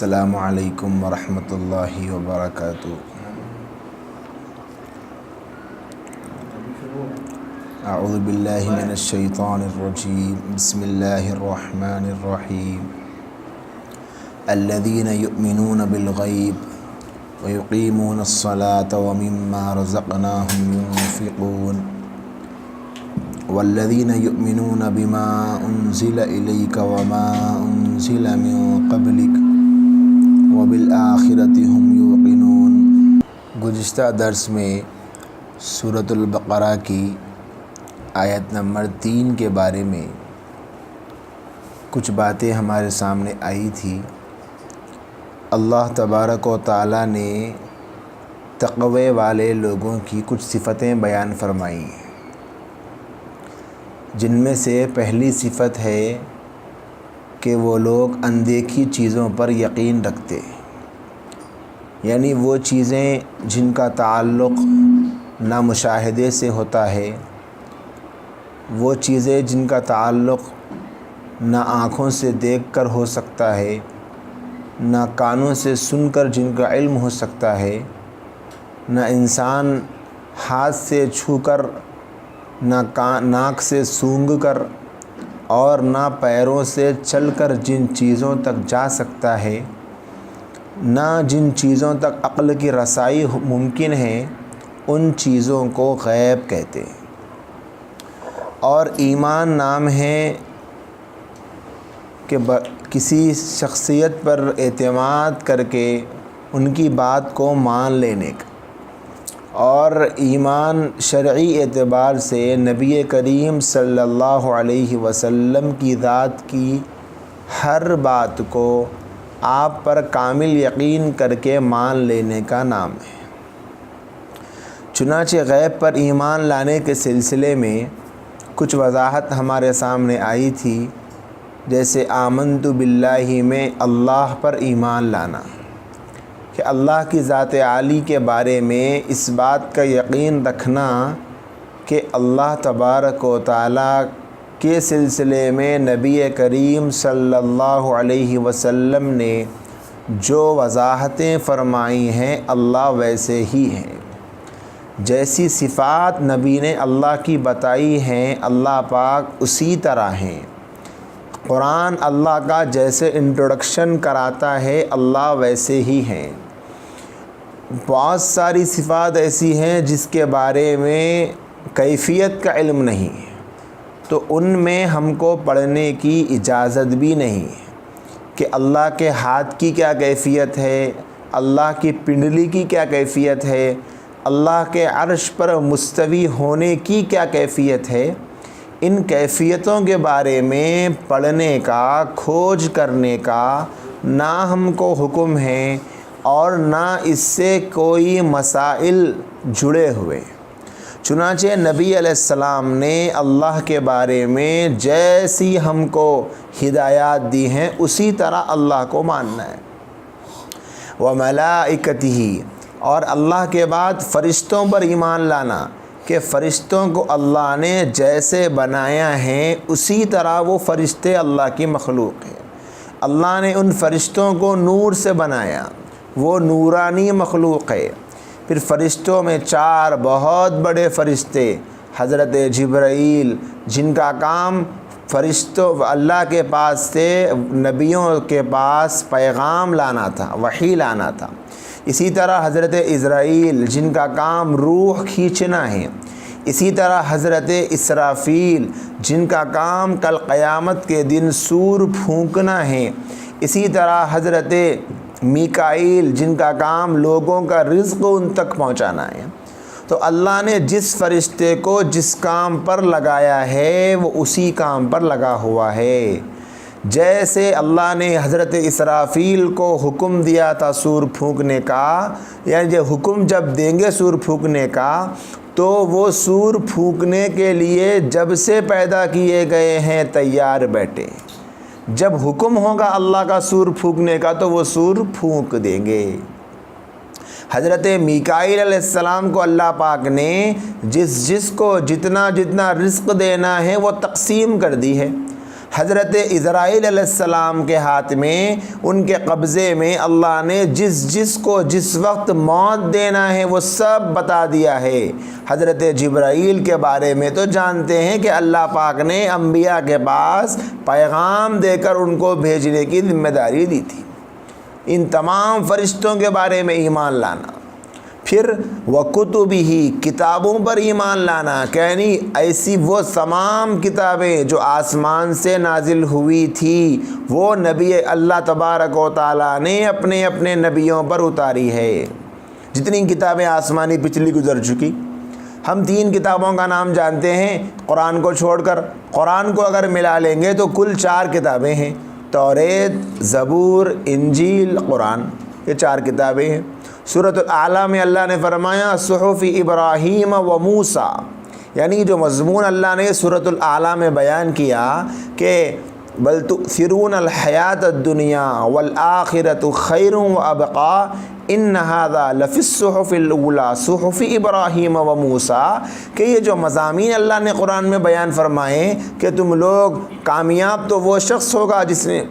السلام علیکم ورحمۃ اللہ وبرکاتہ۔ اعوذ باللہ من الشیطان الرجیم، بسم اللہ الرحمن الرحیم۔ الذین یؤمنون بالغیب ویقیمون الصلاة ومما رزقناہم ينفقون والذین یؤمنون بما انزل الیک وما انزل من قبلک وبالآخرۃ هم یوقنون۔ گزشتہ درس میں سورۃ البقرہ کی آیت نمبر 3 کے بارے میں کچھ باتیں ہمارے سامنے آئی تھی۔ اللہ تبارک و تعالیٰ نے تقوی والے لوگوں کی کچھ صفتیں بیان فرمائی ہیں، جن میں سے پہلی صفت ہے کہ وہ لوگ اندیکھی چیزوں پر یقین رکھتے ہیں، یعنی وہ چیزیں جن کا تعلق نہ مشاہدے سے ہوتا ہے، وہ چیزیں جن کا تعلق نہ آنکھوں سے دیکھ کر ہو سکتا ہے، نہ کانوں سے سن کر جن کا علم ہو سکتا ہے، نہ انسان ہاتھ سے چھو کر، نہ ناک سے سونگھ کر، اور نہ پیروں سے چل کر جن چیزوں تک جا سکتا ہے، نہ جن چیزوں تک عقل کی رسائی ممکن ہے، ان چیزوں کو غیب کہتے ہیں۔ اور ایمان نام ہے کہ کسی شخصیت پر اعتماد کر کے ان کی بات کو مان لینے کا، اور ایمان شرعی اعتبار سے نبی کریم صلی اللہ علیہ وسلم کی ذات کی ہر بات کو آپ پر کامل یقین کر کے مان لینے کا نام ہے۔ چنانچہ غیب پر ایمان لانے کے سلسلے میں کچھ وضاحت ہمارے سامنے آئی تھی، جیسے آمنت باللہ میں اللہ پر ایمان لانا، کہ اللہ کی ذات عالی کے بارے میں اس بات کا یقین رکھنا کہ اللہ تبارک و تعالیٰ کے سلسلے میں نبی کریم صلی اللہ علیہ وسلم نے جو وضاحتیں فرمائی ہیں اللہ ویسے ہی ہیں، جیسی صفات نبی نے اللہ کی بتائی ہیں اللہ پاک اسی طرح ہیں۔ قرآن اللہ کا جیسے انٹروڈکشن کراتا ہے اللہ ویسے ہی ہیں۔ بہت ساری صفات ایسی ہیں جس کے بارے میں کیفیت کا علم نہیں ہے، تو ان میں ہم کو پڑھنے کی اجازت بھی نہیں ہے کہ اللہ کے ہاتھ کی کیا کیفیت ہے، اللہ کی پنڈلی کی کیا کیفیت ہے، اللہ کے عرش پر مستوی ہونے کی کیا کیفیت ہے۔ ان کیفیتوں کے بارے میں پڑھنے کا، کھوج کرنے کا نہ ہم کو حکم ہے، اور نہ اس سے کوئی مسائل جڑے ہوئے۔ چنانچہ نبی علیہ السلام نے اللہ کے بارے میں جیسی ہم کو ہدایات دی ہیں اسی طرح اللہ کو ماننا ہے۔ وَمَلَائِكَتِهِ، اور اللہ کے بعد فرشتوں پر ایمان لانا کہ فرشتوں کو اللہ نے جیسے بنایا ہے اسی طرح وہ فرشتے اللہ کی مخلوق ہیں۔ اللہ نے ان فرشتوں کو نور سے بنایا، وہ نورانی مخلوق ہے۔ پھر فرشتوں میں 4 بہت بڑے فرشتے، حضرت جبرائیل جن کا کام فرشتوں اللہ کے پاس سے نبیوں کے پاس پیغام لانا تھا، وحی لانا تھا۔ اسی طرح حضرت اسرائیل جن کا کام روح کھینچنا ہے۔ اسی طرح حضرت اسرافیل جن کا کام کل قیامت کے دن سور پھونکنا ہے۔ اسی طرح حضرت میکائیل جن کا کام لوگوں کا رزق ان تک پہنچانا ہے۔ تو اللہ نے جس فرشتے کو جس کام پر لگایا ہے وہ اسی کام پر لگا ہوا ہے۔ جیسے اللہ نے حضرت اسرافیل کو حکم دیا تھا سور پھونکنے کا، یعنی حکم جب دیں گے سور پھونکنے کا تو وہ سور پھونکنے کے لیے جب سے پیدا کیے گئے ہیں تیار بیٹھے۔ جب حکم ہوگا اللہ کا سور پھونکنے کا تو وہ سور پھونک دیں گے۔ حضرت میکائیل علیہ السلام کو اللہ پاک نے جس کو جتنا رزق دینا ہے وہ تقسیم کر دی ہے۔ حضرت اسرائیل علیہ السلام کے ہاتھ میں، ان کے قبضے میں اللہ نے جس کو جس وقت موت دینا ہے وہ سب بتا دیا ہے۔ حضرت جبرائیل کے بارے میں تو جانتے ہیں کہ اللہ پاک نے انبیاء کے پاس پیغام دے کر ان کو بھیجنے کی ذمہ داری دی تھی۔ ان تمام فرشتوں کے بارے میں ایمان لانا، پھر وَكُتُبِهِ کتابوں پر ایمان لانا، یعنی ایسی وہ تمام کتابیں جو آسمان سے نازل ہوئی تھی وہ نبی اللہ تبارک و تعالیٰ نے اپنے اپنے نبیوں پر اتاری ہے۔ جتنی کتابیں آسمانی پچھلی گزر چکی، ہم 3 کتابوں کا نام جانتے ہیں قرآن کو چھوڑ کر۔ قرآن کو اگر ملا لیں گے تو کل 4 کتابیں ہیں، توریت، زبور، انجیل، قرآن، یہ 4 کتابیں ہیں۔ سورۃ الاعلیٰ میں اللہ نے فرمایا صحف ابراہیم و موسیٰ، یعنی جو مضمون اللہ نے سورۃ الاعلیٰ میں بیان کیا کہ بل تؤثرون الحیات الدنیا والآخرۃ خیر وابقیٰ ان ھذا لفی الصحف الاولیٰ صحف ابراہیم و موسیٰ، کہ یہ جو مضامین اللہ نے قرآن میں بیان فرمائے کہ تم لوگ کامیاب تو وہ شخص ہوگا جس نے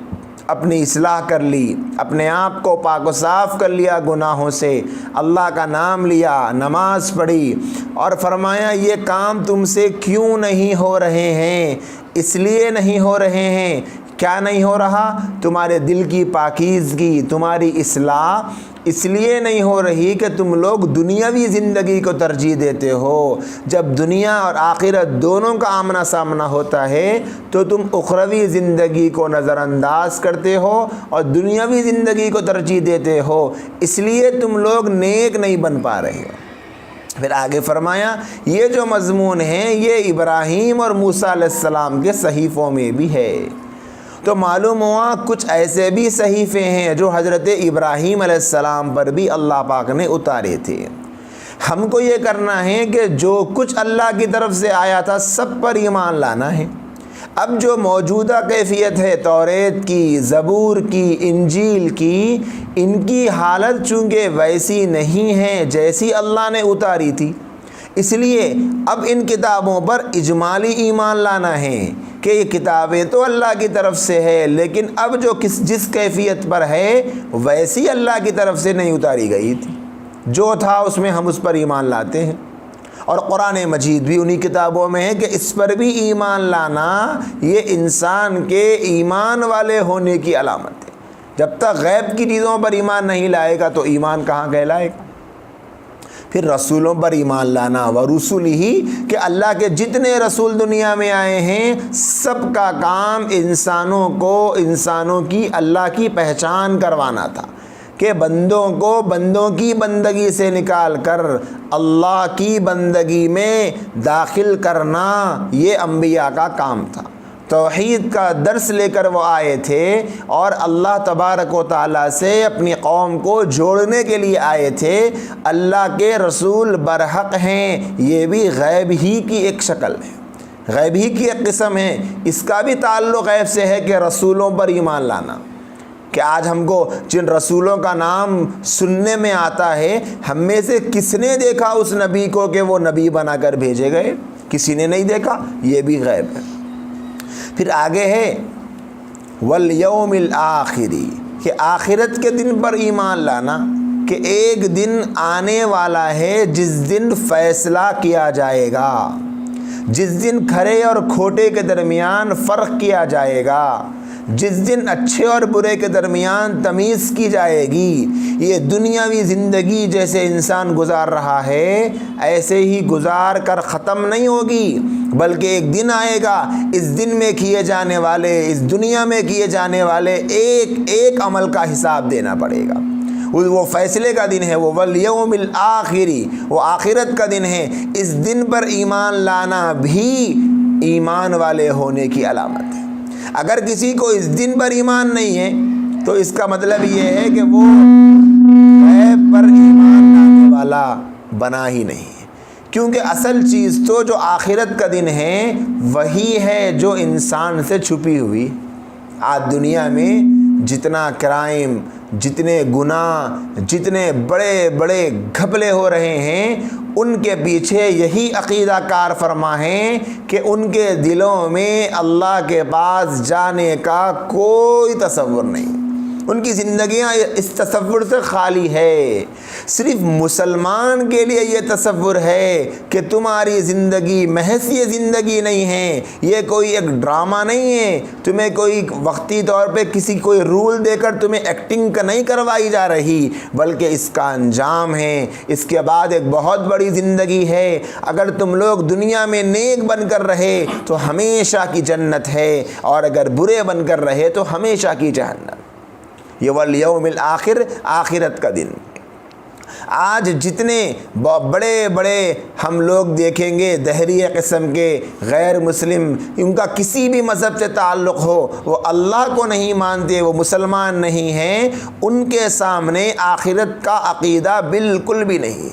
اپنی اصلاح کر لی، اپنے آپ کو پاک و صاف کر لیا گناہوں سے، اللہ کا نام لیا، نماز پڑھی، اور فرمایا یہ کام تم سے کیوں نہیں ہو رہے ہیں؟ اس لیے نہیں ہو رہے ہیں، کیا نہیں ہو رہا؟ تمہارے دل کی پاکیزگی، تمہاری اصلاح اس لیے نہیں ہو رہی کہ تم لوگ دنیاوی زندگی کو ترجیح دیتے ہو۔ جب دنیا اور آخرت دونوں کا آمنا سامنا ہوتا ہے تو تم اخروی زندگی کو نظر انداز کرتے ہو اور دنیاوی زندگی کو ترجیح دیتے ہو، اس لیے تم لوگ نیک نہیں بن پا رہے ہو۔ پھر آگے فرمایا یہ جو مضمون ہیں یہ ابراہیم اور موسیٰ علیہ السلام کے صحیفوں میں بھی ہے۔ تو معلوم ہوا کچھ ایسے بھی صحیفے ہیں جو حضرت ابراہیم علیہ السلام پر بھی اللہ پاک نے اتارے تھے۔ ہم کو یہ کرنا ہے کہ جو کچھ اللہ کی طرف سے آیا تھا سب پر ایمان لانا ہے۔ اب جو موجودہ کیفیت ہے توریت کی، زبور کی، انجیل کی، ان کی حالت چونکہ ویسی نہیں ہے جیسی اللہ نے اتاری تھی، اس لیے اب ان کتابوں پر اجمالی ایمان لانا ہے کہ یہ کتابیں تو اللہ کی طرف سے ہے، لیکن اب جو جس کیفیت پر ہے ویسی اللہ کی طرف سے نہیں اتاری گئی تھی، جو تھا اس میں ہم اس پر ایمان لاتے ہیں۔ اور قرآن مجید بھی انہی کتابوں میں ہے کہ اس پر بھی ایمان لانا یہ انسان کے ایمان والے ہونے کی علامت ہے۔ جب تک غیب کی چیزوں پر ایمان نہیں لائے گا تو ایمان کہاں کہلائے گا؟ پھر رسولوں پر ایمان لانا، وَرُسُلِهِ کہ اللہ کے جتنے رسول دنیا میں آئے ہیں سب کا کام انسانوں کی اللہ کی پہچان کروانا تھا، کہ بندوں کو بندوں کی بندگی سے نکال کر اللہ کی بندگی میں داخل کرنا یہ انبیاء کا کام تھا۔ توحید کا درس لے کر وہ آئے تھے اور اللہ تبارک و تعالیٰ سے اپنی قوم کو جوڑنے کے لیے آئے تھے۔ اللہ کے رسول برحق ہیں، یہ بھی غیب ہی کی ایک شکل ہے، غیب ہی کی ایک قسم ہے۔ اس کا بھی تعلق غیب سے ہے کہ رسولوں پر ایمان لانا، کہ آج ہم کو جن رسولوں کا نام سننے میں آتا ہے، ہم میں سے کس نے دیکھا اس نبی کو کہ وہ نبی بنا کر بھیجے گئے؟ کسی نے نہیں دیکھا، یہ بھی غیب ہے۔ پھر آگے ہے والیوم الآخری کہ آخرت کے دن پر ایمان لانا، کہ ایک دن آنے والا ہے جس دن فیصلہ کیا جائے گا، جس دن کھرے اور کھوٹے کے درمیان فرق کیا جائے گا، جس دن اچھے اور برے کے درمیان تمیز کی جائے گی۔ یہ دنیاوی زندگی جیسے انسان گزار رہا ہے ایسے ہی گزار کر ختم نہیں ہوگی، بلکہ ایک دن آئے گا، اس دن میں کیے جانے والے، اس دنیا میں کیے جانے والے ایک ایک عمل کا حساب دینا پڑے گا۔ وہ فیصلے کا دن ہے، وہ والیوم الآخری، وہ آخرت کا دن ہے۔ اس دن پر ایمان لانا بھی ایمان والے ہونے کی علامت ہے۔ اگر کسی کو اس دن پر ایمان نہیں ہے تو اس کا مطلب یہ ہے کہ وہ غیب پر ایمان لانے والا بنا ہی نہیں ہے، کیونکہ اصل چیز تو جو آخرت کا دن ہے وہی ہے جو انسان سے چھپی ہوئی۔ آج دنیا میں جتنا کرائم، جتنے گناہ، جتنے بڑے بڑے گھپلے ہو رہے ہیں، ان کے پیچھے یہی عقیدہ کار فرما ہے کہ ان کے دلوں میں اللہ کے پاس جانے کا کوئی تصور نہیں، ان کی زندگیاں اس تصور سے خالی ہے۔ صرف مسلمان کے لیے یہ تصور ہے کہ تمہاری زندگی محض یہ زندگی نہیں ہے، یہ کوئی ایک ڈرامہ نہیں ہے، تمہیں کوئی وقتی طور پہ کوئی رول دے کر تمہیں ایکٹنگ نہیں کروائی جا رہی، بلکہ اس کا انجام ہے، اس کے بعد ایک بہت بڑی زندگی ہے۔ اگر تم لوگ دنیا میں نیک بن کر رہے تو ہمیشہ کی جنت ہے، اور اگر برے بن کر رہے تو ہمیشہ کی جہنم۔ یہ والیوم الآخر، آخرت کا دن۔ آج جتنے بڑے بڑے ہم لوگ دیکھیں گے دہریہ قسم کے غیر مسلم، ان کا کسی بھی مذہب سے تعلق ہو، وہ اللہ کو نہیں مانتے، وہ مسلمان نہیں ہیں، ان کے سامنے آخرت کا عقیدہ بالکل بھی نہیں۔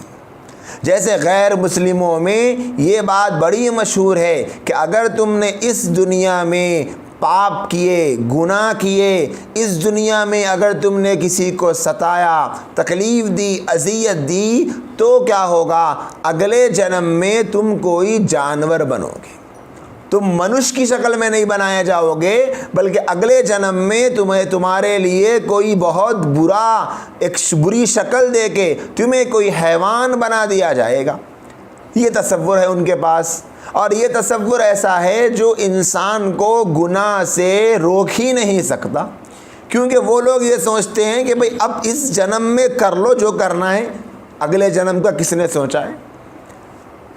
جیسے غیر مسلموں میں یہ بات بڑی مشہور ہے کہ اگر تم نے اس دنیا میں پاپ کیے، گناہ کیے، اس دنیا میں اگر تم نے کسی کو ستایا، تکلیف دی، اذیت دی، تو کیا ہوگا؟ اگلے جنم میں تم کوئی جانور بنو گے، تم منش کی شکل میں نہیں بنائے جاؤ گے، بلکہ اگلے جنم میں تمہارے لیے کوئی بہت ایک بری شکل دے کے تمہیں کوئی حیوان بنا دیا جائے گا۔ یہ تصور ہے ان کے پاس، اور یہ تصور ایسا ہے جو انسان کو گناہ سے روک ہی نہیں سکتا، کیونکہ وہ لوگ یہ سوچتے ہیں کہ بھئی اب اس جنم میں کر لو جو کرنا ہے، اگلے جنم کا کس نے سوچا ہے؟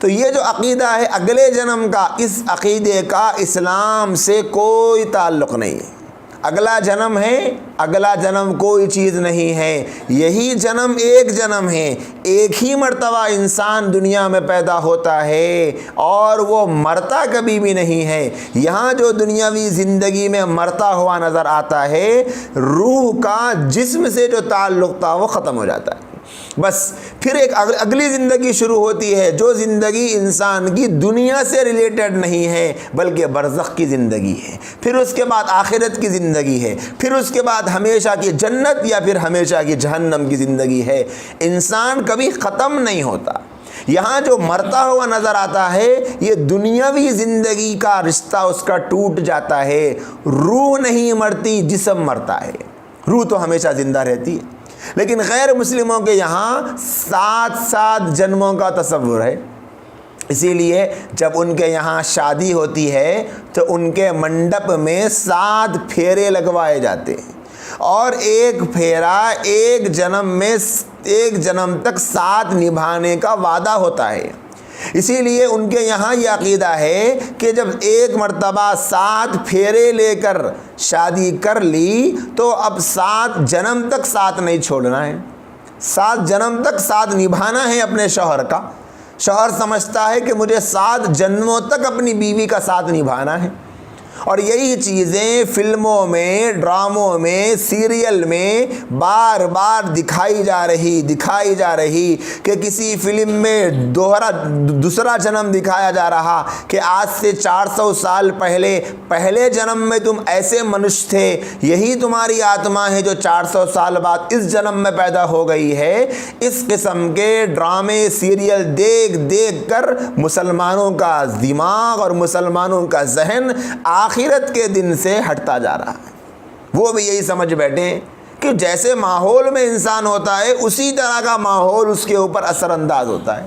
تو یہ جو عقیدہ ہے اگلے جنم کا، اس عقیدے کا اسلام سے کوئی تعلق نہیں ہے۔ اگلا جنم ہے، اگلا جنم کوئی چیز نہیں ہے، یہی جنم ایک جنم ہے، ایک ہی مرتبہ انسان دنیا میں پیدا ہوتا ہے اور وہ مرتا کبھی بھی نہیں ہے۔ یہاں جو دنیاوی زندگی میں مرتا ہوا نظر آتا ہے، روح کا جسم سے جو تعلق تھا وہ ختم ہو جاتا ہے، بس پھر ایک اگلی زندگی شروع ہوتی ہے، جو زندگی انسان کی دنیا سے ریلیٹڈ نہیں ہے بلکہ برزخ کی زندگی ہے، پھر اس کے بعد آخرت کی زندگی ہے، پھر اس کے بعد ہمیشہ کی جنت یا پھر ہمیشہ کی جہنم کی زندگی ہے۔ انسان کبھی ختم نہیں ہوتا۔ یہاں جو مرتا ہوا نظر آتا ہے، یہ دنیاوی زندگی کا رشتہ اس کا ٹوٹ جاتا ہے۔ روح نہیں مرتی، جسم مرتا ہے، روح تو ہمیشہ زندہ رہتی ہے۔ لیکن غیر مسلموں کے یہاں 7 جنموں کا تصور ہے، اسی لیے جب ان کے یہاں شادی ہوتی ہے تو ان کے منڈپ میں 7 پھیرے لگوائے جاتے ہیں، اور ایک پھیرا ایک جنم تک ساتھ نبھانے کا وعدہ ہوتا ہے۔ اسی لیے ان کے یہاں یہ عقیدہ ہے کہ جب ایک مرتبہ 7 پھیرے لے کر شادی کر لی تو اب 7 جنم تک ساتھ نہیں چھوڑنا ہے، 7 جنم تک ساتھ نبھانا ہے اپنے شوہر کا۔ شوہر سمجھتا ہے کہ مجھے 7 جنموں تک اپنی بیوی کا ساتھ نبھانا ہے، اور یہی چیزیں فلموں میں، ڈراموں میں، سیریل میں بار بار دکھائی جا رہی کہ کسی فلم میں دوسرا جنم دکھایا جا رہا کہ آج سے 400 سال پہلے جنم میں تم ایسے منش تھے، یہی تمہاری آتما ہے جو 400 سال بعد اس جنم میں پیدا ہو گئی ہے۔ اس قسم کے ڈرامے، سیریل دیکھ کر مسلمانوں کا دماغ اور مسلمانوں کا ذہن آخرت کے دن سے ہٹتا جا رہا ہے۔ وہ بھی یہی سمجھ بیٹھے ہیں کہ جیسے ماحول میں انسان ہوتا ہے اسی طرح کا ماحول اس کے اوپر اثر انداز ہوتا ہے۔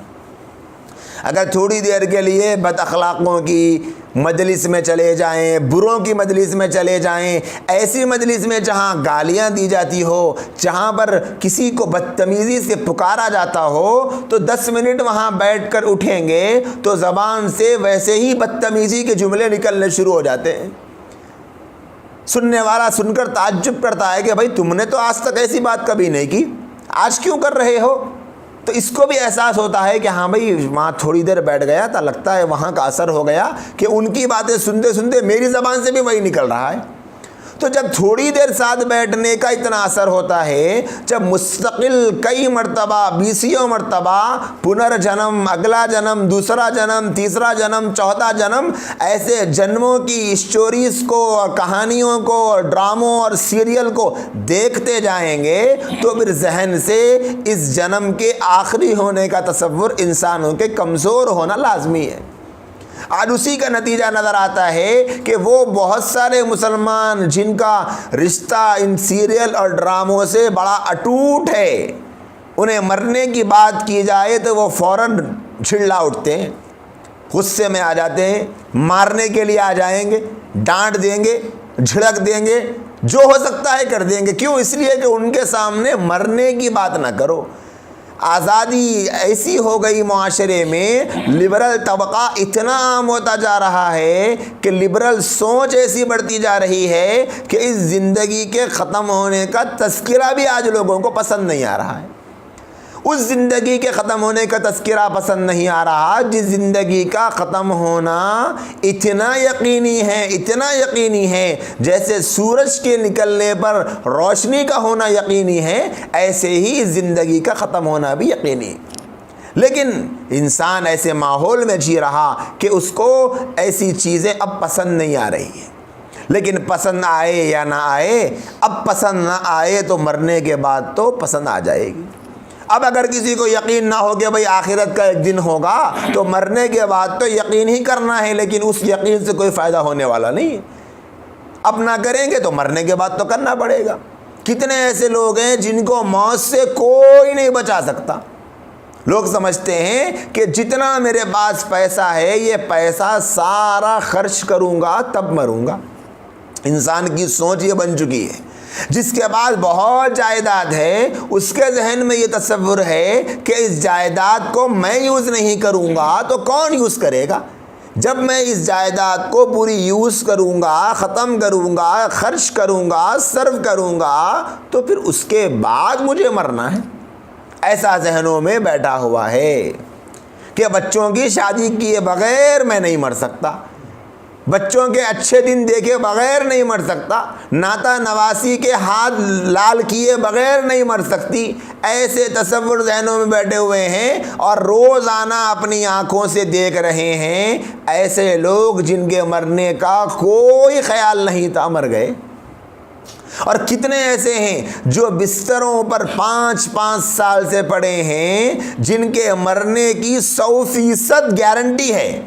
اگر تھوڑی دیر کے لیے بد اخلاقوں کی مجلس میں چلے جائیں، بروں کی مجلس میں چلے جائیں، ایسی مجلس میں جہاں گالیاں دی جاتی ہو، جہاں پر کسی کو بدتمیزی سے پکارا جاتا ہو، تو 10 منٹ وہاں بیٹھ کر اٹھیں گے تو زبان سے ویسے ہی بدتمیزی کے جملے نکلنے شروع ہو جاتے ہیں۔ سننے والا سن کر تعجب کرتا ہے کہ بھائی تم نے تو آج تک ایسی بات کبھی نہیں کی، آج کیوں کر رہے ہو؟ تو اس کو بھی احساس ہوتا ہے کہ ہاں بھائی وہاں تھوڑی دیر بیٹھ گیا تھا، لگتا ہے وہاں کا اثر ہو گیا کہ ان کی باتیں سنتے سنتے میری زبان سے بھی وہی نکل رہا ہے۔ تو جب تھوڑی دیر ساتھ بیٹھنے کا اتنا اثر ہوتا ہے، جب مستقل کئی مرتبہ، بیسیوں مرتبہ پنرجنم، اگلا جنم، دوسرا جنم، تیسرا جنم، چوتھا جنم، ایسے جنموں کی اسٹوریز کو اور کہانیوں کو اور ڈراموں اور سیریل کو دیکھتے جائیں گے تو پھر ذہن سے اس جنم کے آخری ہونے کا تصور انسانوں کے کمزور ہونا لازمی ہے۔ آج اسی کا نتیجہ نظر آتا ہے کہ وہ بہت سارے مسلمان جن کا رشتہ ان سیریل اور ڈراموں سے بڑا اٹوٹ ہے، انہیں مرنے کی بات کی جائے تو وہ فوراً چھڑلا اٹھتے ہیں، غصے میں آ جاتے ہیں، مارنے کے لیے آ جائیں گے، ڈانٹ دیں گے، جھڑک دیں گے، جو ہو سکتا ہے کر دیں گے۔ کیوں؟ اس لیے کہ ان کے سامنے مرنے کی بات نہ کرو۔ آزادی ایسی ہو گئی معاشرے میں، لبرل طبقہ اتنا عام ہوتا جا رہا ہے کہ لبرل سوچ ایسی بڑھتی جا رہی ہے کہ اس زندگی کے ختم ہونے کا تذکرہ بھی آج لوگوں کو پسند نہیں آ رہا ہے۔ اس زندگی کے ختم ہونے کا تذکرہ پسند نہیں آ رہا جس زندگی کا ختم ہونا اتنا یقینی ہے جیسے سورج کے نکلنے پر روشنی کا ہونا یقینی ہے، ایسے ہی اس زندگی کا ختم ہونا بھی یقینی ہے۔ لیکن انسان ایسے ماحول میں جی رہا کہ اس کو ایسی چیزیں اب پسند نہیں آ رہی ہیں۔ لیکن پسند آئے یا نہ آئے، اب پسند نہ آئے تو مرنے کے بعد تو پسند آ جائے گی۔ اب اگر کسی کو یقین نہ ہو کہ بھئی آخرت کا ایک دن ہوگا تو مرنے کے بعد تو یقین ہی کرنا ہے، لیکن اس یقین سے کوئی فائدہ ہونے والا نہیں ہے۔ اب نہ کریں گے تو مرنے کے بعد تو کرنا پڑے گا۔ کتنے ایسے لوگ ہیں جن کو موت سے کوئی نہیں بچا سکتا۔ لوگ سمجھتے ہیں کہ جتنا میرے پاس پیسہ ہے یہ پیسہ سارا خرچ کروں گا تب مروں گا۔ انسان کی سوچ یہ بن چکی ہے۔ جس کے بعد بہت جائیداد ہے، اس کے ذہن میں یہ تصور ہے کہ اس جائیداد کو میں یوز نہیں کروں گا تو کون یوز کرے گا؟ جب میں اس جائیداد کو پوری یوز کروں گا، ختم کروں گا، خرچ کروں گا، صرف کروں گا تو پھر اس کے بعد مجھے مرنا ہے۔ ایسا ذہنوں میں بیٹھا ہوا ہے کہ بچوں کی شادی کیے بغیر میں نہیں مر سکتا، بچوں کے اچھے دن دیکھے بغیر نہیں مر سکتا، ناتا نواسی کے ہاتھ لال کیے بغیر نہیں مر سکتی۔ ایسے تصور ذہنوں میں بیٹھے ہوئے ہیں اور روزانہ اپنی آنکھوں سے دیکھ رہے ہیں ایسے لوگ جن کے مرنے کا کوئی خیال نہیں تھا، مر گئے۔ اور کتنے ایسے ہیں جو بستروں پر 5 سال سے پڑے ہیں جن کے مرنے کی 100% گارنٹی ہے۔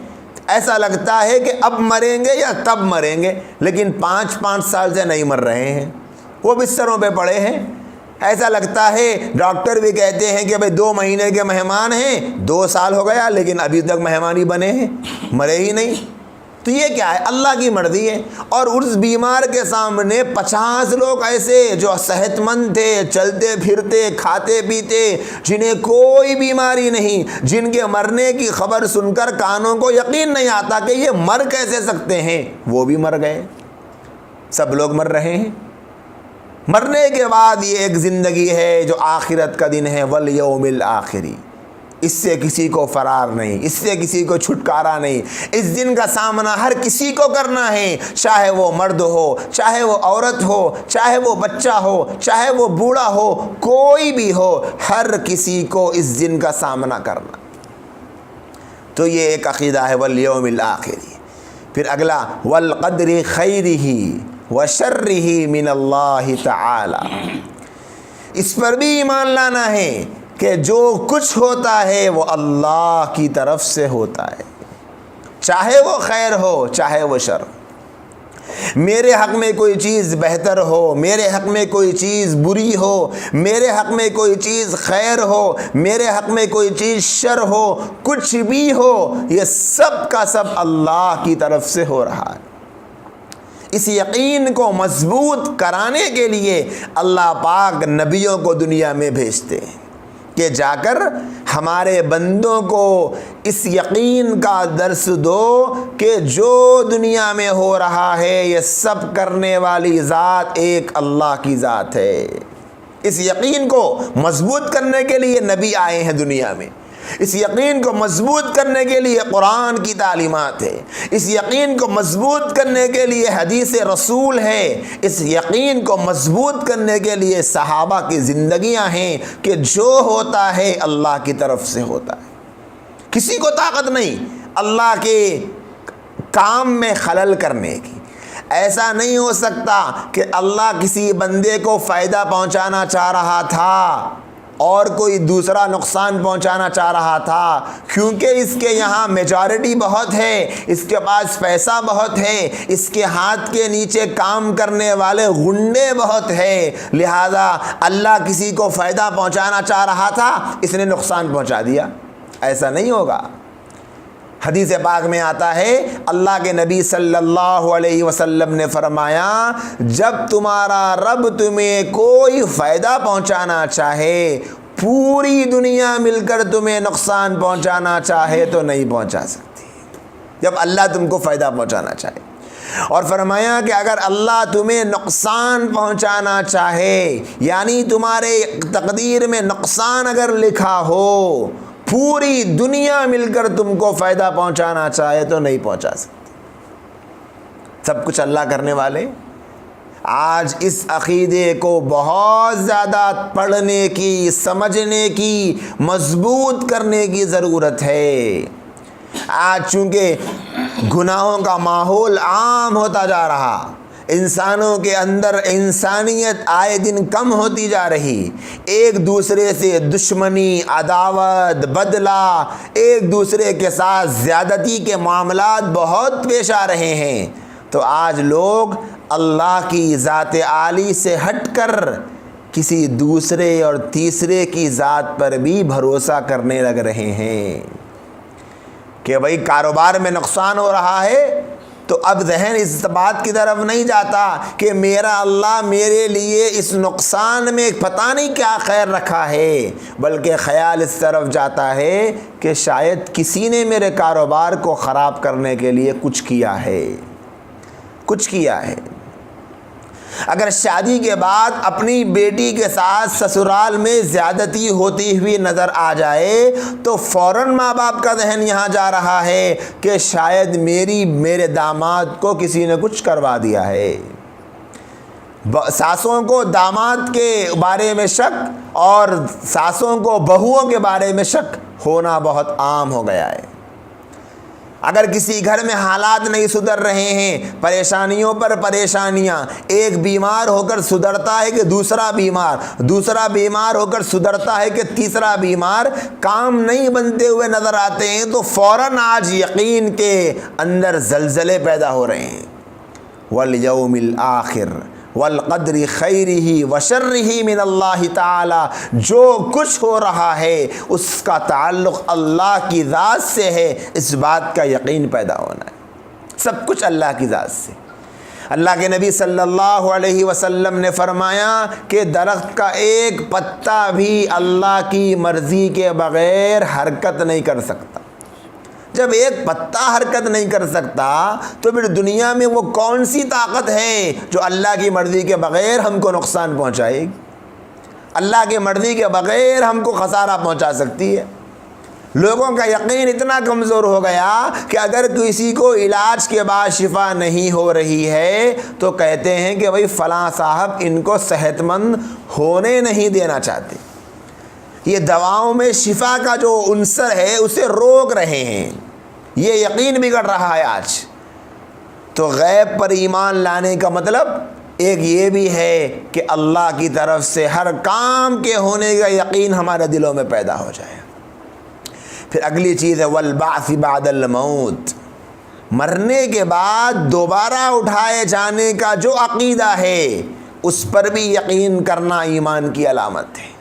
ایسا لگتا ہے کہ اب مریں گے یا تب مریں گے، لیکن 5 سال سے نہیں مر رہے ہیں، وہ بستروں پہ پڑے ہیں۔ ایسا لگتا ہے ڈاکٹر بھی کہتے ہیں کہ بھئی 2 مہینے کے مہمان ہیں، 2 سال ہو گیا لیکن ابھی تک مہمان ہی بنے ہیں، مرے ہی نہیں۔ تو یہ کیا ہے؟ اللہ کی مرضی ہے۔ اور اس بیمار کے سامنے 50 لوگ ایسے جو صحت مند تھے، چلتے پھرتے، کھاتے پیتے، جنہیں کوئی بیماری نہیں، جن کے مرنے کی خبر سن کر کانوں کو یقین نہیں آتا کہ یہ مر کیسے سکتے ہیں، وہ بھی مر گئے۔ سب لوگ مر رہے ہیں۔ مرنے کے بعد یہ ایک زندگی ہے جو آخرت کا دن ہے، والیوم الآخری۔ اس سے کسی کو فرار نہیں، اس سے کسی کو چھٹکارا نہیں۔ اس دن کا سامنا ہر کسی کو کرنا ہے، چاہے وہ مرد ہو، چاہے وہ عورت ہو، چاہے وہ بچہ ہو، چاہے وہ بوڑھا ہو، کوئی بھی ہو، ہر کسی کو اس دن کا سامنا کرنا۔ تو یہ ایک عقیدہ ہے والیوم الآخری۔ پھر اگلا والقدر خیرہ وشرہ من اللہ تعالی، اس پر بھی ایمان لانا ہے کہ جو کچھ ہوتا ہے وہ اللہ کی طرف سے ہوتا ہے، چاہے وہ خیر ہو چاہے وہ شر۔ میرے حق میں کوئی چیز بہتر ہو، میرے حق میں کوئی چیز بری ہو، میرے حق میں کوئی چیز خیر ہو، میرے حق میں کوئی چیز شر ہو، کچھ بھی ہو، یہ سب کا سب اللہ کی طرف سے ہو رہا ہے۔ اس یقین کو مضبوط کرانے کے لیے اللہ پاک نبیوں کو دنیا میں بھیجتے ہیں کہ جا کر ہمارے بندوں کو اس یقین کا درس دو کہ جو دنیا میں ہو رہا ہے یہ سب کرنے والی ذات ایک اللہ کی ذات ہے۔ اس یقین کو مضبوط کرنے کے لیے نبی آئے ہیں دنیا میں۔ اس یقین کو مضبوط کرنے کے لیے قرآن کی تعلیمات ہے، اس یقین کو مضبوط کرنے کے لیے حدیث رسول ہے، اس یقین کو مضبوط کرنے کے لیے صحابہ کی زندگیاں ہیں کہ جو ہوتا ہے اللہ کی طرف سے ہوتا ہے، کسی کو طاقت نہیں اللہ کے کام میں خلل کرنے کی۔ ایسا نہیں ہو سکتا کہ اللہ کسی بندے کو فائدہ پہنچانا چاہ رہا تھا اور کوئی دوسرا نقصان پہنچانا چاہ رہا تھا، کیونکہ اس کے یہاں میجارٹی بہت ہے، اس کے پاس پیسہ بہت ہے، اس کے ہاتھ کے نیچے کام کرنے والے غنڈے بہت ہے، لہذا اللہ کسی کو فائدہ پہنچانا چاہ رہا تھا، اس نے نقصان پہنچا دیا۔ ایسا نہیں ہوگا۔ حدیث پاک میں آتا ہے اللہ کے نبی صلی اللہ علیہ وسلم نے فرمایا، جب تمہارا رب تمہیں کوئی فائدہ پہنچانا چاہے، پوری دنیا مل کر تمہیں نقصان پہنچانا چاہے تو نہیں پہنچا سکتی، جب اللہ تم کو فائدہ پہنچانا چاہے۔ اور فرمایا کہ اگر اللہ تمہیں نقصان پہنچانا چاہے، یعنی تمہارے تقدیر میں نقصان اگر لکھا ہو، پوری دنیا مل کر تم کو فائدہ پہنچانا چاہے تو نہیں پہنچا سکتی۔ سب کچھ اللہ کرنے والے۔ آج اس عقیدے کو بہت زیادہ پڑھنے کی، سمجھنے کی، مضبوط کرنے کی ضرورت ہے۔ آج چونکہ گناہوں کا ماحول عام ہوتا جا رہا، انسانوں کے اندر انسانیت آئے دن کم ہوتی جا رہی، ایک دوسرے سے دشمنی، عداوت، بدلہ، ایک دوسرے کے ساتھ زیادتی کے معاملات بہت پیش آ رہے ہیں، تو آج لوگ اللہ کی ذات عالی سے ہٹ کر کسی دوسرے اور تیسرے کی ذات پر بھی بھروسہ کرنے لگ رہے ہیں کہ بھئی کاروبار میں نقصان ہو رہا ہے، تو اب ذہن اس بات کی طرف نہیں جاتا کہ میرا اللہ میرے لیے اس نقصان میں پتہ نہیں کیا خیر رکھا ہے، بلکہ خیال اس طرف جاتا ہے کہ شاید کسی نے میرے کاروبار کو خراب کرنے کے لیے کچھ کیا ہے، کچھ کیا ہے۔ اگر شادی کے بعد اپنی بیٹی کے ساتھ سسرال میں زیادتی ہوتی ہوئی نظر آ جائے تو فوراً ماں باپ کا ذہن یہاں جا رہا ہے کہ شاید میرے داماد کو کسی نے کچھ کروا دیا ہے۔ ساسوں کو داماد کے بارے میں شک اور ساسوں کو بہوؤں کے بارے میں شک ہونا بہت عام ہو گیا ہے۔ اگر کسی گھر میں حالات نہیں سدھر رہے ہیں، پریشانیوں پر پریشانیاں، ایک بیمار ہو کر سدھرتا ہے کہ دوسرا بیمار ہو کر سدھرتا ہے کہ تیسرا بیمار، کام نہیں بنتے ہوئے نظر آتے ہیں، تو فوراً آج یقین کے اندر زلزلے پیدا ہو رہے ہیں۔ والیوم الآخر والقدر خیرہ وشرہ من اللہ تعالی، جو کچھ ہو رہا ہے اس کا تعلق اللہ کی ذات سے ہے، اس بات کا یقین پیدا ہونا ہے۔ سب کچھ اللہ کی ذات سے۔ اللہ کے نبی صلی اللہ علیہ وسلم نے فرمایا کہ درخت کا ایک پتا بھی اللہ کی مرضی کے بغیر حرکت نہیں کر سکتا۔ جب ایک پتا حرکت نہیں کر سکتا تو پھر دنیا میں وہ کون سی طاقت ہے جو اللہ کی مرضی کے بغیر ہم کو نقصان پہنچائے گی، اللہ کی مرضی کے بغیر ہم کو خسارہ پہنچا سکتی ہے؟ لوگوں کا یقین اتنا کمزور ہو گیا کہ اگر کسی کو علاج کے بعد شفا نہیں ہو رہی ہے تو کہتے ہیں کہ بھئی فلاں صاحب ان کو صحت مند ہونے نہیں دینا چاہتے، یہ دواؤں میں شفا کا جو عنصر ہے اسے روک رہے ہیں، یہ یقین بگڑ رہا ہے آج۔ تو غیب پر ایمان لانے کا مطلب ایک یہ بھی ہے کہ اللہ کی طرف سے ہر کام کے ہونے کا یقین ہمارے دلوں میں پیدا ہو جائے۔ پھر اگلی چیز ہے والبعث بعد الموت، مرنے کے بعد دوبارہ اٹھائے جانے کا جو عقیدہ ہے اس پر بھی یقین کرنا ایمان کی علامت ہے،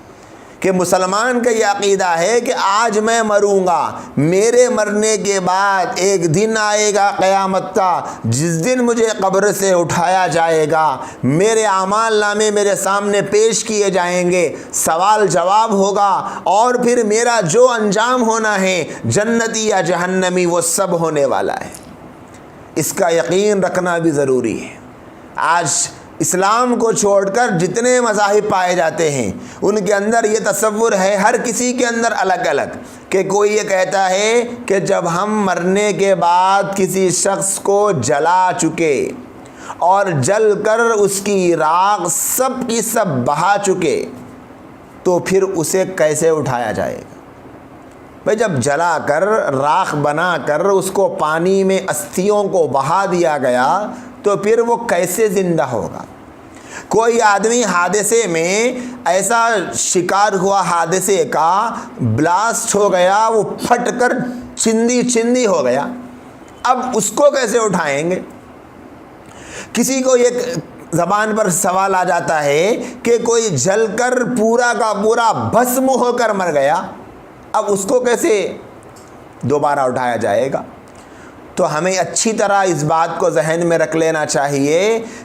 کہ مسلمان کا یہ عقیدہ ہے کہ آج میں مروں گا، میرے مرنے کے بعد ایک دن آئے گا قیامت کا جس دن مجھے قبر سے اٹھایا جائے گا، میرے اعمال نامے میرے سامنے پیش کیے جائیں گے، سوال جواب ہوگا، اور پھر میرا جو انجام ہونا ہے جنتی یا جہنمی وہ سب ہونے والا ہے۔ اس کا یقین رکھنا بھی ضروری ہے۔ آج اسلام کو چھوڑ کر جتنے مذاہب پائے جاتے ہیں ان کے اندر یہ تصور ہے، ہر کسی کے اندر الگ الگ، کہ کوئی یہ کہتا ہے کہ جب ہم مرنے کے بعد کسی شخص کو جلا چکے اور جل کر اس کی راکھ سب کی سب بہا چکے تو پھر اسے کیسے اٹھایا جائے گا؟ بھائی جب جلا کر راکھ بنا کر اس کو پانی میں استھیوں کو بہا دیا گیا تو پھر وہ کیسے زندہ ہوگا؟ کوئی آدمی حادثے میں ایسا شکار ہوا حادثے کا، بلاسٹ ہو گیا، وہ پھٹ کر چندی چندی ہو گیا، اب اس کو کیسے اٹھائیں گے؟ کسی کو یہ زبان پر سوال آ جاتا ہے کہ کوئی جل کر پورا کا پورا بھسم ہو کر مر گیا، اب اس کو کیسے دوبارہ اٹھایا جائے گا؟ تو ہمیں اچھی طرح اس بات کو ذہن میں رکھ لینا چاہیے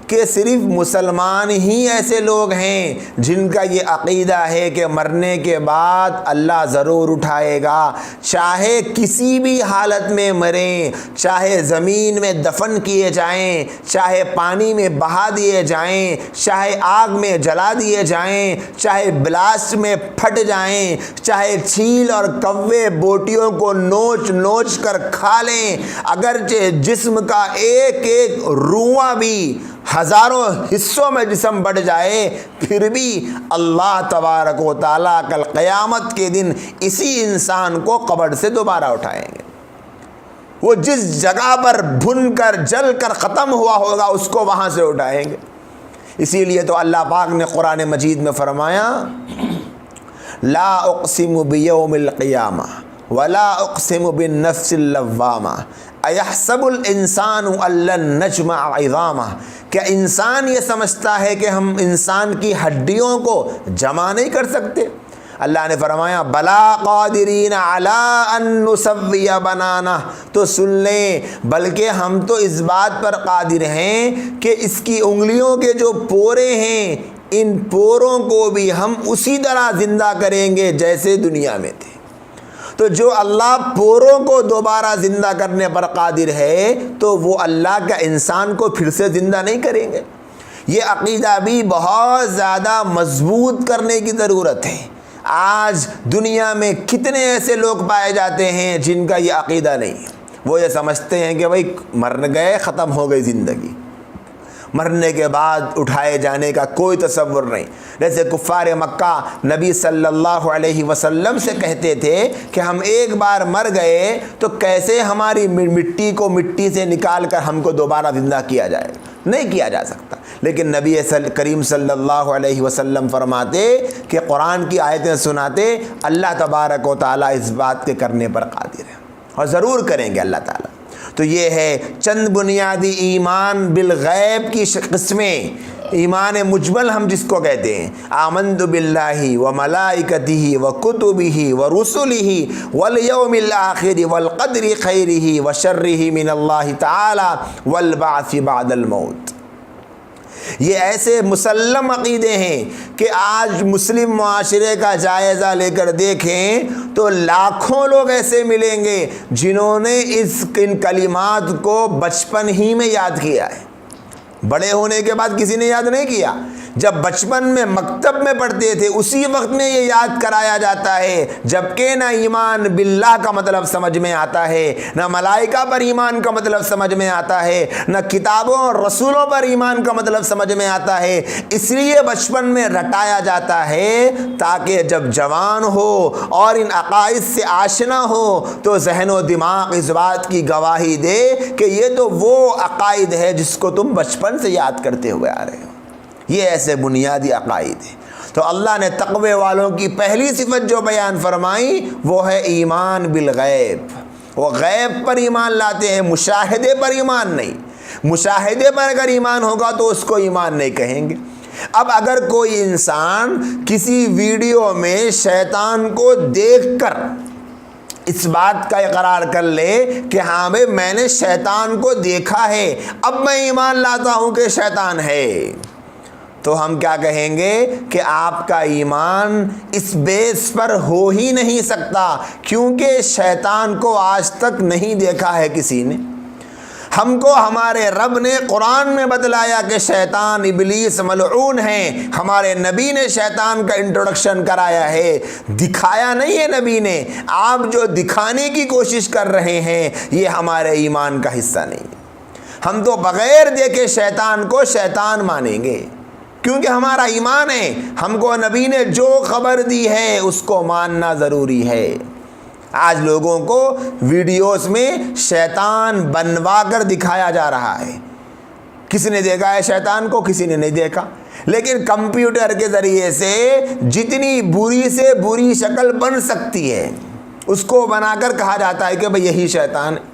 کہ صرف مسلمان ہی ایسے لوگ ہیں جن کا یہ عقیدہ ہے کہ مرنے کے بعد اللہ ضرور اٹھائے گا، چاہے کسی بھی حالت میں مریں، چاہے زمین میں دفن کیے جائیں، چاہے پانی میں بہا دیے جائیں، چاہے آگ میں جلا دیے جائیں، چاہے بلاسٹ میں پھٹ جائیں، چاہے چیل اور کوے بوٹیوں کو نوچ نوچ کر کھا لیں، اگرچہ جسم کا ایک ایک رواں بھی ہزاروں حصوں میں جسم بڑھ جائے، پھر بھی اللہ تبارک و تعالیٰ کل قیامت کے دن اسی انسان کو قبر سے دوبارہ اٹھائیں گے۔ وہ جس جگہ پر بھن کر جل کر ختم ہوا ہوگا اس کو وہاں سے اٹھائیں گے۔ اسی لیے تو اللہ پاک نے قرآن مجید میں فرمایا لا اقسم بیوم القیامہ ولا اقسم بالنفس اللوامہ ایحسب الانسان ان لن نجمع عظامہ، کیا انسان یہ سمجھتا ہے کہ ہم انسان کی ہڈیوں کو جمع نہیں کر سکتے؟ اللہ نے فرمایا بلا قادرین علی ان نسوی بنانہ، تو سن لیں بلکہ ہم تو اس بات پر قادر ہیں کہ اس کی انگلیوں کے جو پورے ہیں ان پوروں کو بھی ہم اسی طرح زندہ کریں گے جیسے دنیا میں تھے۔ تو جو اللہ پوروں کو دوبارہ زندہ کرنے پر قادر ہے تو وہ اللہ کا انسان کو پھر سے زندہ نہیں کریں گے؟ یہ عقیدہ بھی بہت زیادہ مضبوط کرنے کی ضرورت ہے۔ آج دنیا میں کتنے ایسے لوگ پائے جاتے ہیں جن کا یہ عقیدہ نہیں ہے، وہ یہ سمجھتے ہیں کہ بھائی مر گئے ختم ہو گئی زندگی، مرنے کے بعد اٹھائے جانے کا کوئی تصور نہیں۔ جیسے کفار مکہ نبی صلی اللہ علیہ وسلم سے کہتے تھے کہ ہم ایک بار مر گئے تو کیسے ہماری مٹی کو مٹی سے نکال کر ہم کو دوبارہ زندہ کیا جائے؟ نہیں کیا جا سکتا۔ لیکن نبی کریم صلی اللہ علیہ وسلم فرماتے کہ قرآن کی آیتیں سناتے اللہ تبارک و تعالیٰ اس بات کے کرنے پر قادر ہے اور ضرور کریں گے اللہ تعالیٰ۔ تو یہ ہے چند بنیادی ایمان بالغیب کی قسمیں، ایمان مجمل ہم جس کو کہتے ہیں، آمنت باللہ و ملائکتہ و کتبہ و رسلہ والیوم الآخر والقدر خیرہ و شرہ من اللہ تعالی والبعث بعد الموت۔ یہ ایسے مسلم عقیدے ہیں کہ آج مسلم معاشرے کا جائزہ لے کر دیکھیں تو لاکھوں لوگ ایسے ملیں گے جنہوں نے ان کلمات کو بچپن ہی میں یاد کیا ہے، بڑے ہونے کے بعد کسی نے یاد نہیں کیا۔ جب بچپن میں مکتب میں پڑھتے تھے اسی وقت میں یہ یاد کرایا جاتا ہے، جبکہ نہ ایمان باللہ کا مطلب سمجھ میں آتا ہے، نہ ملائکہ پر ایمان کا مطلب سمجھ میں آتا ہے، نہ کتابوں اور رسولوں پر ایمان کا مطلب سمجھ میں آتا ہے۔ اس لیے بچپن میں رٹایا جاتا ہے تاکہ جب جوان ہو اور ان عقائد سے آشنا ہو تو ذہن و دماغ اس بات کی گواہی دے کہ یہ تو وہ عقائد ہے جس کو تم بچپن سے یاد کرتے ہوئے آ رہے ہو۔ یہ ایسے بنیادی عقائد ہیں۔ تو اللہ نے تقوی والوں کی پہلی صفت جو بیان فرمائی وہ ہے ایمان بالغیب۔ وہ غیب پر ایمان لاتے ہیں، مشاہدے پر ایمان نہیں۔ مشاہدے پر اگر ایمان ہوگا تو اس کو ایمان نہیں کہیں گے۔ اب اگر کوئی انسان کسی ویڈیو میں شیطان کو دیکھ کر اس بات کا اقرار کر لے کہ ہاں بھائی میں نے شیطان کو دیکھا ہے، اب میں ایمان لاتا ہوں کہ شیطان ہے، تو ہم کیا کہیں گے کہ آپ کا ایمان اس بیس پر ہو ہی نہیں سکتا، کیونکہ شیطان کو آج تک نہیں دیکھا ہے کسی نے۔ ہم کو ہمارے رب نے قرآن میں بتلایا کہ شیطان ابلیس ملعون ہیں، ہمارے نبی نے شیطان کا انٹروڈکشن کرایا ہے، دکھایا نہیں ہے نبی نے۔ آپ جو دکھانے کی کوشش کر رہے ہیں یہ ہمارے ایمان کا حصہ نہیں۔ ہم تو بغیر دیکھے شیطان کو شیطان مانیں گے، کیونکہ ہمارا ایمان ہے، ہم کو نبی نے جو خبر دی ہے اس کو ماننا ضروری ہے۔ آج لوگوں کو ویڈیوز میں شیطان بنوا کر دکھایا جا رہا ہے۔ کسی نے دیکھا ہے شیطان کو؟ کسی نے نہیں دیکھا، لیکن کمپیوٹر کے ذریعے سے جتنی بری سے بری شکل بن سکتی ہے اس کو بنا کر کہا جاتا ہے کہ بھئی یہی شیطان ہے۔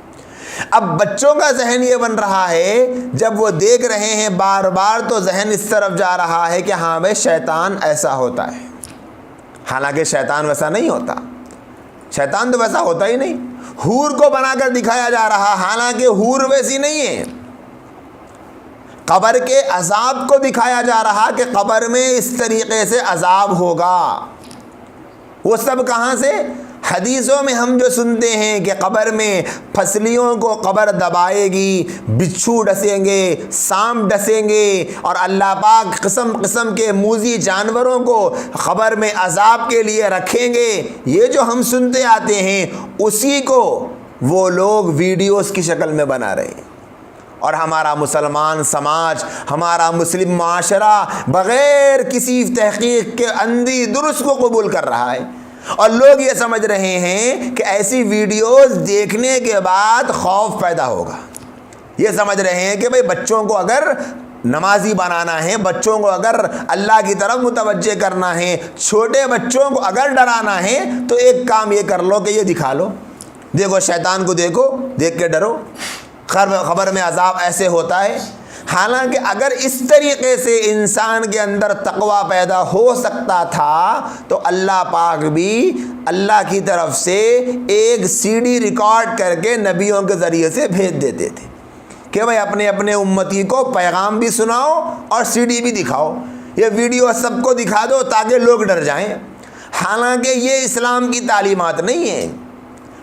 اب بچوں کا ذہن یہ بن رہا ہے، جب وہ دیکھ رہے ہیں بار بار تو ذہن اس طرف جا رہا ہے کہ ہاں بھائی شیطان ایسا ہوتا ہے، حالانکہ شیطان ویسا نہیں ہوتا، شیطان تو ویسا ہوتا ہی نہیں۔ حور کو بنا کر دکھایا جا رہا، حالانکہ حور ویسی نہیں ہے۔ قبر کے عذاب کو دکھایا جا رہا کہ قبر میں اس طریقے سے عذاب ہوگا۔ وہ سب کہاں سے؟ حدیثوں میں ہم جو سنتے ہیں کہ قبر میں پھسلیوں کو قبر دبائے گی، بچھو ڈسیں گے، سانپ ڈسیں گے، اور اللہ پاک قسم قسم کے موذی جانوروں کو قبر میں عذاب کے لیے رکھیں گے، یہ جو ہم سنتے آتے ہیں اسی کو وہ لوگ ویڈیوز کی شکل میں بنا رہے ہیں۔ اور ہمارا مسلمان سماج، ہمارا مسلم معاشرہ بغیر کسی تحقیق کے اندھی درست کو قبول کر رہا ہے، اور لوگ یہ سمجھ رہے ہیں کہ ایسی ویڈیوز دیکھنے کے بعد خوف پیدا ہوگا۔ یہ سمجھ رہے ہیں کہ بھئی بچوں کو اگر نمازی بنانا ہے، بچوں کو اگر اللہ کی طرف متوجہ کرنا ہے، چھوٹے بچوں کو اگر ڈرانا ہے تو ایک کام یہ کر لو کہ یہ دکھا لو، دیکھو شیطان کو دیکھو، دیکھ کے ڈرو، خبر میں عذاب ایسے ہوتا ہے۔ حالانکہ اگر اس طریقے سے انسان کے اندر تقوی پیدا ہو سکتا تھا تو اللہ پاک بھی اللہ کی طرف سے ایک سی ڈی ریکارڈ کر کے نبیوں کے ذریعے سے بھیج دیتے تھے کہ بھائی اپنے اپنے امتی کو پیغام بھی سناؤ اور سی ڈی بھی دکھاؤ، یہ ویڈیو سب کو دکھا دو تاکہ لوگ ڈر جائیں۔ حالانکہ یہ اسلام کی تعلیمات نہیں ہے۔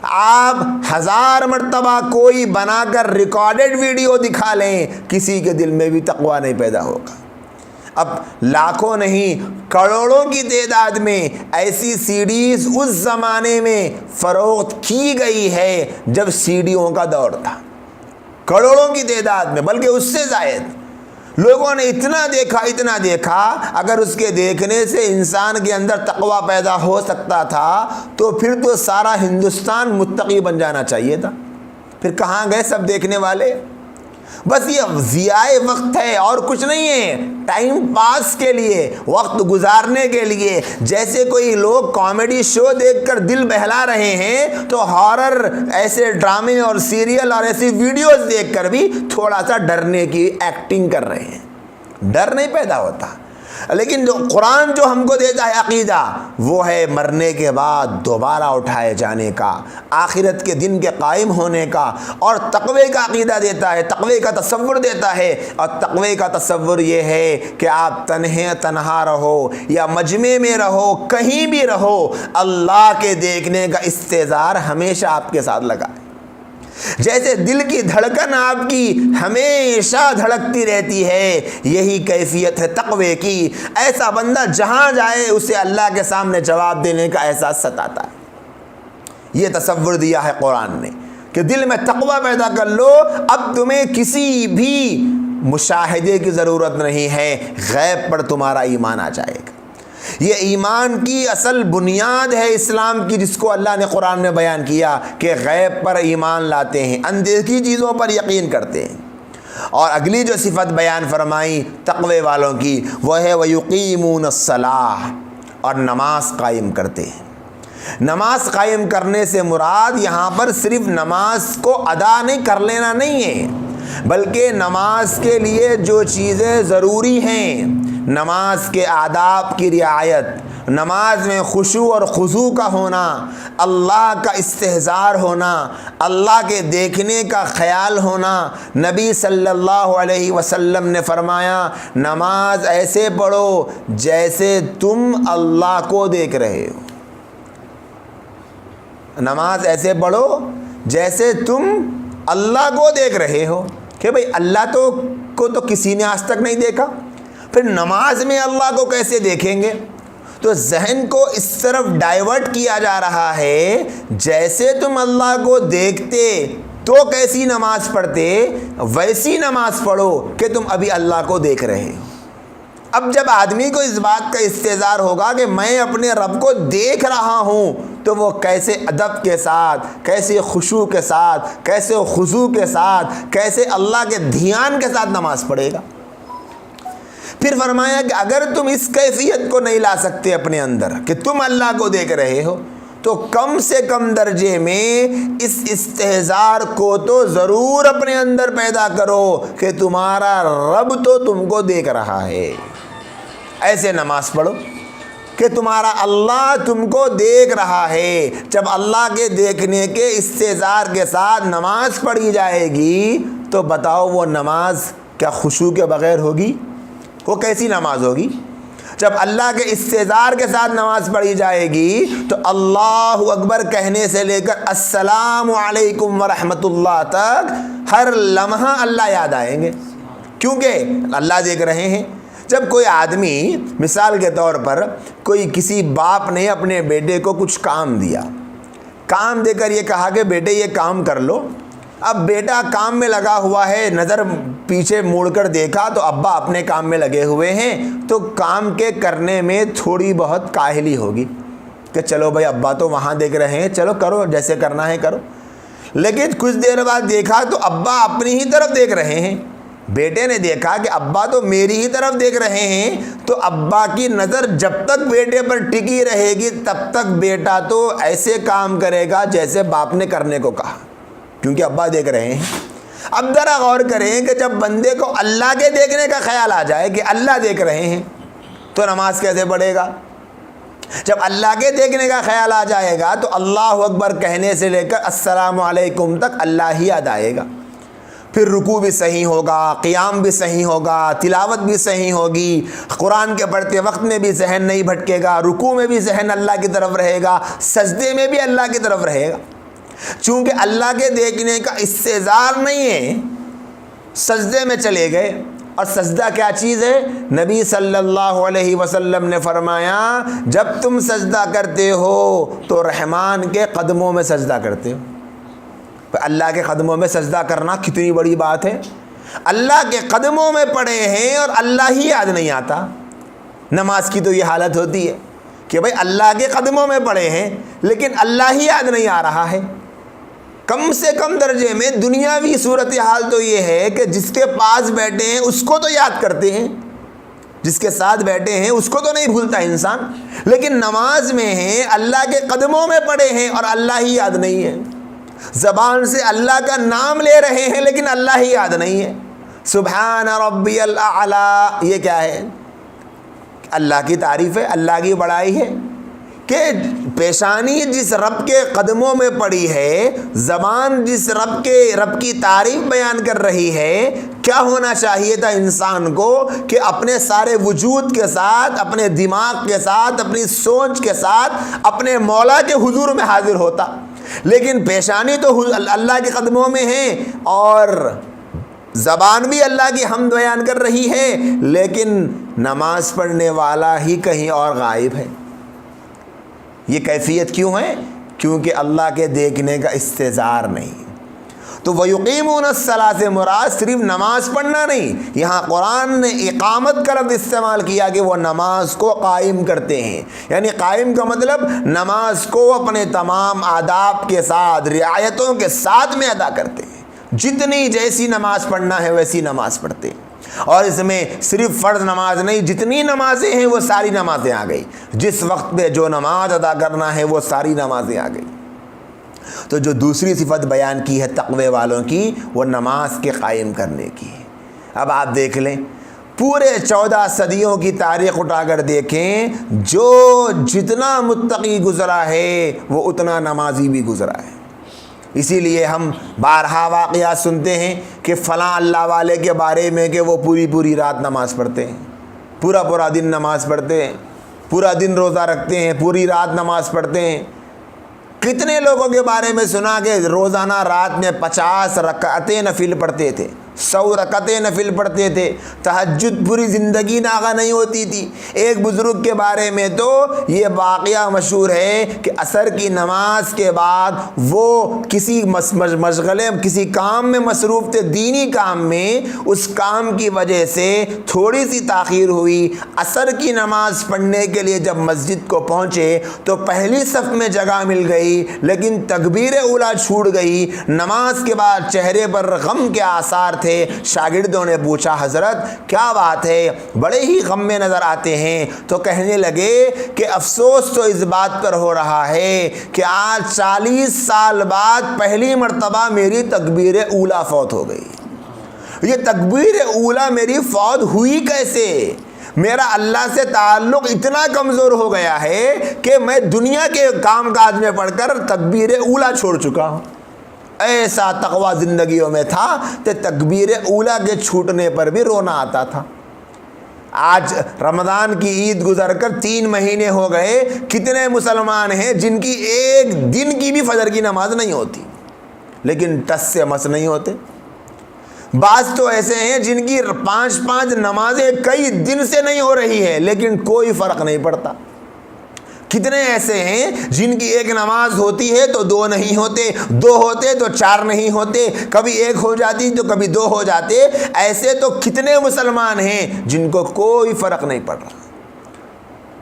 آپ 1000 مرتبہ کوئی بنا کر ریکارڈڈ ویڈیو دکھا لیں، کسی کے دل میں بھی تقوی نہیں پیدا ہوگا۔ اب لاکھوں نہیں کروڑوں کی تعداد میں ایسی سی ڈیز اس زمانے میں فروخت کی گئی ہے جب سی ڈیوں کا دور تھا، کروڑوں کی تعداد میں، بلکہ اس سے زائد۔ لوگوں نے اتنا دیکھا، اگر اس کے دیکھنے سے انسان کے اندر تقوی پیدا ہو سکتا تھا تو پھر تو سارا ہندوستان متقی بن جانا چاہیے تھا۔ پھر کہاں گئے سب دیکھنے والے؟ بس یہ ضیاء وقت ہے اور کچھ نہیں ہے، ٹائم پاس کے لیے، وقت گزارنے کے لیے۔ جیسے کوئی لوگ کامیڈی شو دیکھ کر دل بہلا رہے ہیں تو ہارر ایسے ڈرامے اور سیریل اور ایسی ویڈیوز دیکھ کر بھی تھوڑا سا ڈرنے کی ایکٹنگ کر رہے ہیں، ڈر نہیں پیدا ہوتا۔ لیکن جو قرآن جو ہم کو دیتا ہے عقیدہ، وہ ہے مرنے کے بعد دوبارہ اٹھائے جانے کا، آخرت کے دن کے قائم ہونے کا، اور تقوی کا عقیدہ دیتا ہے، تقوی کا تصور دیتا ہے۔ اور تقوی کا تصور یہ ہے کہ آپ تنہا رہو یا مجمع میں رہو، کہیں بھی رہو، اللہ کے دیکھنے کا استحضار ہمیشہ آپ کے ساتھ لگا ہے۔ جیسے دل کی دھڑکن آپ کی ہمیشہ دھڑکتی رہتی ہے، یہی کیفیت ہے تقوی کی۔ ایسا بندہ جہاں جائے اسے اللہ کے سامنے جواب دینے کا احساس ستاتا ہے۔ یہ تصور دیا ہے قرآن نے کہ دل میں تقوی پیدا کر لو، اب تمہیں کسی بھی مشاہدے کی ضرورت نہیں ہے، غیب پر تمہارا ایمان آ جائے گا۔ یہ ایمان کی اصل بنیاد ہے اسلام کی، جس کو اللہ نے قرآن میں بیان کیا کہ غیب پر ایمان لاتے ہیں، اندیکھی چیزوں پر یقین کرتے ہیں۔ اور اگلی جو صفت بیان فرمائی تقوی والوں کی وہ ہے وَيُقِيمُونَ الصَّلَاةَ، اور نماز قائم کرتے ہیں۔ نماز قائم کرنے سے مراد یہاں پر صرف نماز کو ادا نہیں کر لینا نہیں ہے، بلکہ نماز کے لیے جو چیزیں ضروری ہیں، نماز کے آداب کی رعایت، نماز میں خشوع اور خضوع کا ہونا، اللہ کا استحضار ہونا، اللہ کے دیکھنے کا خیال ہونا۔ نبی صلی اللہ علیہ وسلم نے فرمایا نماز ایسے پڑھو جیسے تم اللہ کو دیکھ رہے ہو، نماز ایسے پڑھو جیسے تم اللہ کو دیکھ رہے ہو کہ بھئی اللہ کو تو کسی نے آج تک نہیں دیکھا، پھر نماز میں اللہ کو کیسے دیکھیں گے؟ تو ذہن کو اس طرف ڈائیورٹ کیا جا رہا ہے، جیسے تم اللہ کو دیکھتے تو کیسی نماز پڑھتے، ویسی نماز پڑھو کہ تم ابھی اللہ کو دیکھ رہے ہو۔ اب جب آدمی کو اس بات کا استحضار ہوگا کہ میں اپنے رب کو دیکھ رہا ہوں، تو وہ کیسے ادب کے ساتھ، کیسے خشوع کے ساتھ، کیسے خضوع کے ساتھ، کیسے اللہ کے دھیان کے ساتھ نماز پڑھے گا۔ پھر فرمایا کہ اگر تم اس کیفیت کو نہیں لا سکتے اپنے اندر کہ تم اللہ کو دیکھ رہے ہو، تو کم سے کم درجے میں اس استحضار کو تو ضرور اپنے اندر پیدا کرو کہ تمہارا رب تو تم کو دیکھ رہا ہے۔ ایسے نماز پڑھو کہ تمہارا اللہ تم کو دیکھ رہا ہے۔ جب اللہ کے دیکھنے کے استحضار کے ساتھ نماز پڑھی جائے گی تو بتاؤ وہ نماز کیا خشوع کے بغیر ہوگی؟ وہ کیسی نماز ہوگی؟ جب اللہ کے استحضار کے ساتھ نماز پڑھی جائے گی تو اللہ اکبر کہنے سے لے کر السلام علیکم ورحمۃ اللہ تک ہر لمحہ اللہ یاد آئیں گے، کیونکہ اللہ دیکھ رہے ہیں۔ جب کوئی آدمی، مثال کے طور پر کوئی کسی باپ نے اپنے بیٹے کو کچھ کام دیا، کام دے کر یہ کہا کہ بیٹے یہ کام کر لو، اب بیٹا کام میں لگا ہوا ہے، نظر پیچھے موڑ کر دیکھا تو ابا اپنے کام میں لگے ہوئے ہیں، تو کام کے کرنے میں تھوڑی بہت کاہلی ہوگی کہ چلو بھائی ابا تو وہاں دیکھ رہے ہیں، چلو کرو جیسے کرنا ہے کرو۔ لیکن کچھ دیر بعد دیکھا تو ابا اپنی ہی طرف دیکھ رہے ہیں، بیٹے نے دیکھا کہ ابا تو میری ہی طرف دیکھ رہے ہیں، تو ابا کی نظر جب تک بیٹے پر ٹکی رہے گی تب تک بیٹا تو ایسے کام کرے گا جیسے باپ نے کرنے کو کہا، کیونکہ ابا دیکھ رہے ہیں۔ اب ذرا غور کریں کہ جب بندے کو اللہ کے دیکھنے کا خیال آ جائے کہ اللہ دیکھ رہے ہیں تو نماز کیسے پڑھے گا؟ جب اللہ کے دیکھنے کا خیال آ جائے گا تو اللہ اکبر کہنے سے لے کر السلام علیکم تک اللہ ہی یاد آئے گا۔ پھر رکوع بھی صحیح ہوگا، قیام بھی صحیح ہوگا، تلاوت بھی صحیح ہوگی، قرآن کے پڑھتے وقت میں بھی ذہن نہیں بھٹکے گا، رکوع میں بھی ذہن اللہ کی طرف رہے گا، سجدے میں بھی اللہ کی طرف رہے گا۔ چونکہ اللہ کے دیکھنے کا استحضار نہیں ہے، سجدے میں چلے گئے، اور سجدہ کیا چیز ہے؟ نبی صلی اللہ علیہ وسلم نے فرمایا جب تم سجدہ کرتے ہو تو رحمان کے قدموں میں سجدہ کرتے ہو۔ اللہ کے قدموں میں سجدہ کرنا کتنی بڑی بات ہے، اللہ کے قدموں میں پڑے ہیں اور اللہ ہی یاد نہیں آتا۔ نماز کی تو یہ حالت ہوتی ہے کہ بھائی اللہ کے قدموں میں پڑے ہیں لیکن اللہ ہی یاد نہیں آ رہا ہے۔ کم سے کم درجے میں دنیاوی صورتحال تو یہ ہے کہ جس کے پاس بیٹھے ہیں اس کو تو یاد کرتے ہیں، جس کے ساتھ بیٹھے ہیں اس کو تو نہیں بھولتا انسان، لیکن نماز میں ہیں، اللہ کے قدموں میں پڑے ہیں اور اللہ ہی یاد نہیں ہے۔ زبان سے اللہ کا نام لے رہے ہیں لیکن اللہ ہی یاد نہیں ہے۔ سبحان ربی الاعلی، یہ کیا ہے؟ اللہ کی تعریف ہے، اللہ کی بڑائی ہے کہ پیشانی جس رب کے قدموں میں پڑی ہے، زبان جس رب کی تعریف بیان کر رہی ہے، کیا ہونا چاہیے تھا انسان کو کہ اپنے سارے وجود کے ساتھ، اپنے دماغ کے ساتھ، اپنی سوچ کے ساتھ اپنے مولا کے حضور میں حاضر ہوتا، لیکن پیشانی تو اللہ کے قدموں میں ہے اور زبان بھی اللہ کی حمد بیان کر رہی ہے، لیکن نماز پڑھنے والا ہی کہیں اور غائب ہے۔ یہ کیفیت کیوں ہے؟ کیونکہ اللہ کے دیکھنے کا استحضار نہیں۔ تو وَيُقِيمُونَ الصَّلَاةَ سے مراد صرف نماز پڑھنا نہیں، یہاں قرآن نے اقامت کا لفظ استعمال کیا کہ وہ نماز کو قائم کرتے ہیں، یعنی قائم کا مطلب نماز کو اپنے تمام آداب کے ساتھ، رعایتوں کے ساتھ میں ادا کرتے ہیں، جتنی جیسی نماز پڑھنا ہے ویسی نماز پڑھتے ہیں۔ اور اس میں صرف فرض نماز نہیں، جتنی نمازیں ہیں وہ ساری نمازیں آ گئی، جس وقت پہ جو نماز ادا کرنا ہے وہ ساری نمازیں آ گئی۔ تو جو دوسری صفت بیان کی ہے تقوی والوں کی، وہ نماز کے قائم کرنے کی ہے۔ اب آپ دیکھ لیں، پورے 14 صدیوں کی تاریخ اٹھا کر دیکھیں، جو جتنا متقی گزرا ہے وہ اتنا نمازی بھی گزرا ہے۔ اسی لیے ہم بارہا واقعات سنتے ہیں کہ فلاں اللہ والے کے بارے میں کہ وہ پوری رات نماز پڑھتے ہیں، پورا دن نماز پڑھتے ہیں، پورا دن روزہ رکھتے ہیں، پوری رات نماز پڑھتے ہیں۔ کتنے لوگوں کے بارے میں سنا کہ روزانہ رات میں 50 رکعتیں نفل پڑھتے تھے، 100 رکعتیں نفل پڑھتے تھے، تہجد پوری زندگی ناغہ نہیں ہوتی تھی۔ ایک بزرگ کے بارے میں تو یہ واقعہ مشہور ہے کہ عصر کی نماز کے بعد وہ کسی مشغلے کسی کام میں مصروف تھے، دینی کام میں، اس کام کی وجہ سے تھوڑی سی تاخیر ہوئی، عصر کی نماز پڑھنے کے لیے جب مسجد کو پہنچے تو پہلی صف میں جگہ مل گئی، لیکن تکبیر اولیٰ چھوٹ گئی۔ نماز کے بعد چہرے پر غم کے آثار تھے۔ شاگردوں نے پوچھا حضرت کیا بات ہے، بڑے ہی غم میں نظر آتے ہیں؟ تو کہنے لگے کہ افسوس تو اس بات پر ہو رہا ہے کہ آج 40 سال بعد پہلی مرتبہ میری تکبیر اولیٰ فوت ہو گئی۔ یہ تکبیر اولیٰ میری فوت ہوئی کیسے؟ میرا اللہ سے تعلق اتنا کمزور ہو گیا ہے کہ میں دنیا کے کام کاج میں پڑھ کر تکبیر اولیٰ چھوڑ چکا ہوں۔ ایسا تقوی زندگیوں میں تھا کہ تکبیر اولیٰ کے چھوٹنے پر بھی رونا آتا تھا۔ آج رمضان کی عید گزر کر 3 مہینے ہو گئے، کتنے مسلمان ہیں جن کی ایک دن کی بھی فجر کی نماز نہیں ہوتی، لیکن ٹس سے مس نہیں ہوتے۔ بعض تو ایسے ہیں جن کی 5 نمازیں کئی دن سے نہیں ہو رہی ہے، لیکن کوئی فرق نہیں پڑتا۔ کتنے ایسے ہیں جن کی ایک نماز ہوتی ہے تو 2 نہیں ہوتے، 2 ہوتے تو 4 نہیں ہوتے، کبھی 1 ہو جاتی تو کبھی 2 ہو جاتے۔ ایسے تو کتنے مسلمان ہیں جن کو کوئی فرق نہیں پڑ رہا۔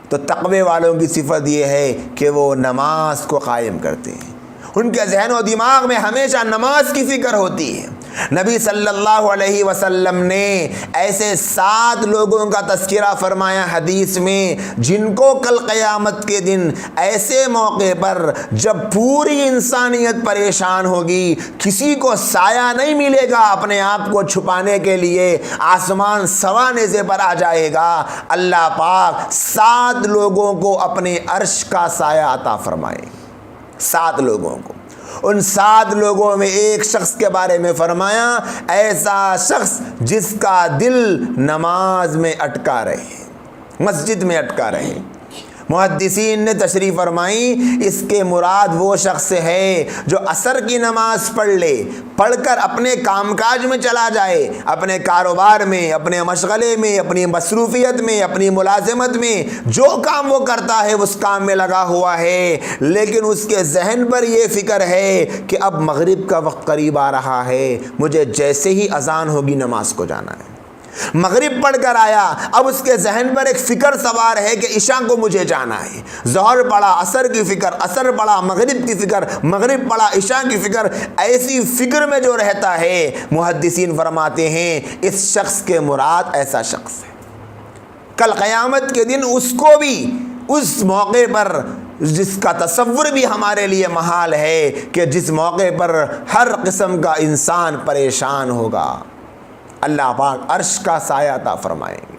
تو تقوی والوں کی صفت یہ ہے کہ وہ نماز کو قائم کرتے ہیں، ان کے ذہن و دماغ میں ہمیشہ نماز کی فکر ہوتی ہے۔ نبی صلی اللہ علیہ وسلم نے ایسے 7 لوگوں کا تذکرہ فرمایا حدیث میں، جن کو کل قیامت کے دن ایسے موقع پر جب پوری انسانیت پریشان ہوگی، کسی کو سایہ نہیں ملے گا اپنے آپ کو چھپانے کے لیے، آسمان سوا نیزے پر آ جائے گا، اللہ پاک 7 لوگوں کو اپنے عرش کا سایہ عطا فرمائے۔ 7 لوگوں کو، ان 7 لوگوں میں ایک شخص کے بارے میں فرمایا، ایسا شخص جس کا دل نماز میں اٹکا رہے، مسجد میں اٹکا رہے۔ محدثین نے تشریح فرمائی اس کے مراد وہ شخص ہے جو عصر کی نماز پڑھ لے، پڑھ کر اپنے کام کاج میں چلا جائے، اپنے کاروبار میں، اپنے مشغلے میں، اپنی مصروفیت میں، اپنی ملازمت میں، جو کام وہ کرتا ہے اس کام میں لگا ہوا ہے، لیکن اس کے ذہن پر یہ فکر ہے کہ اب مغرب کا وقت قریب آ رہا ہے، مجھے جیسے ہی اذان ہوگی نماز کو جانا ہے۔ مغرب پڑھ کر آیا، اب اس کے ذہن پر ایک فکر سوار ہے کہ عشاء کو مجھے جانا ہے۔ ظہر پڑھا، عصر کی فکر، عصر پڑھا، مغرب کی فکر، مغرب پڑھا، عشاء کی فکر۔ ایسی فکر میں جو رہتا ہے، محدثین فرماتے ہیں اس شخص کے مراد ایسا شخص ہے کل قیامت کے دن اس کو بھی اس موقع پر، جس کا تصور بھی ہمارے لیے محال ہے کہ جس موقع پر ہر قسم کا انسان پریشان ہوگا، اللہ پاک عرش کا سایہ عطا فرمائیں گے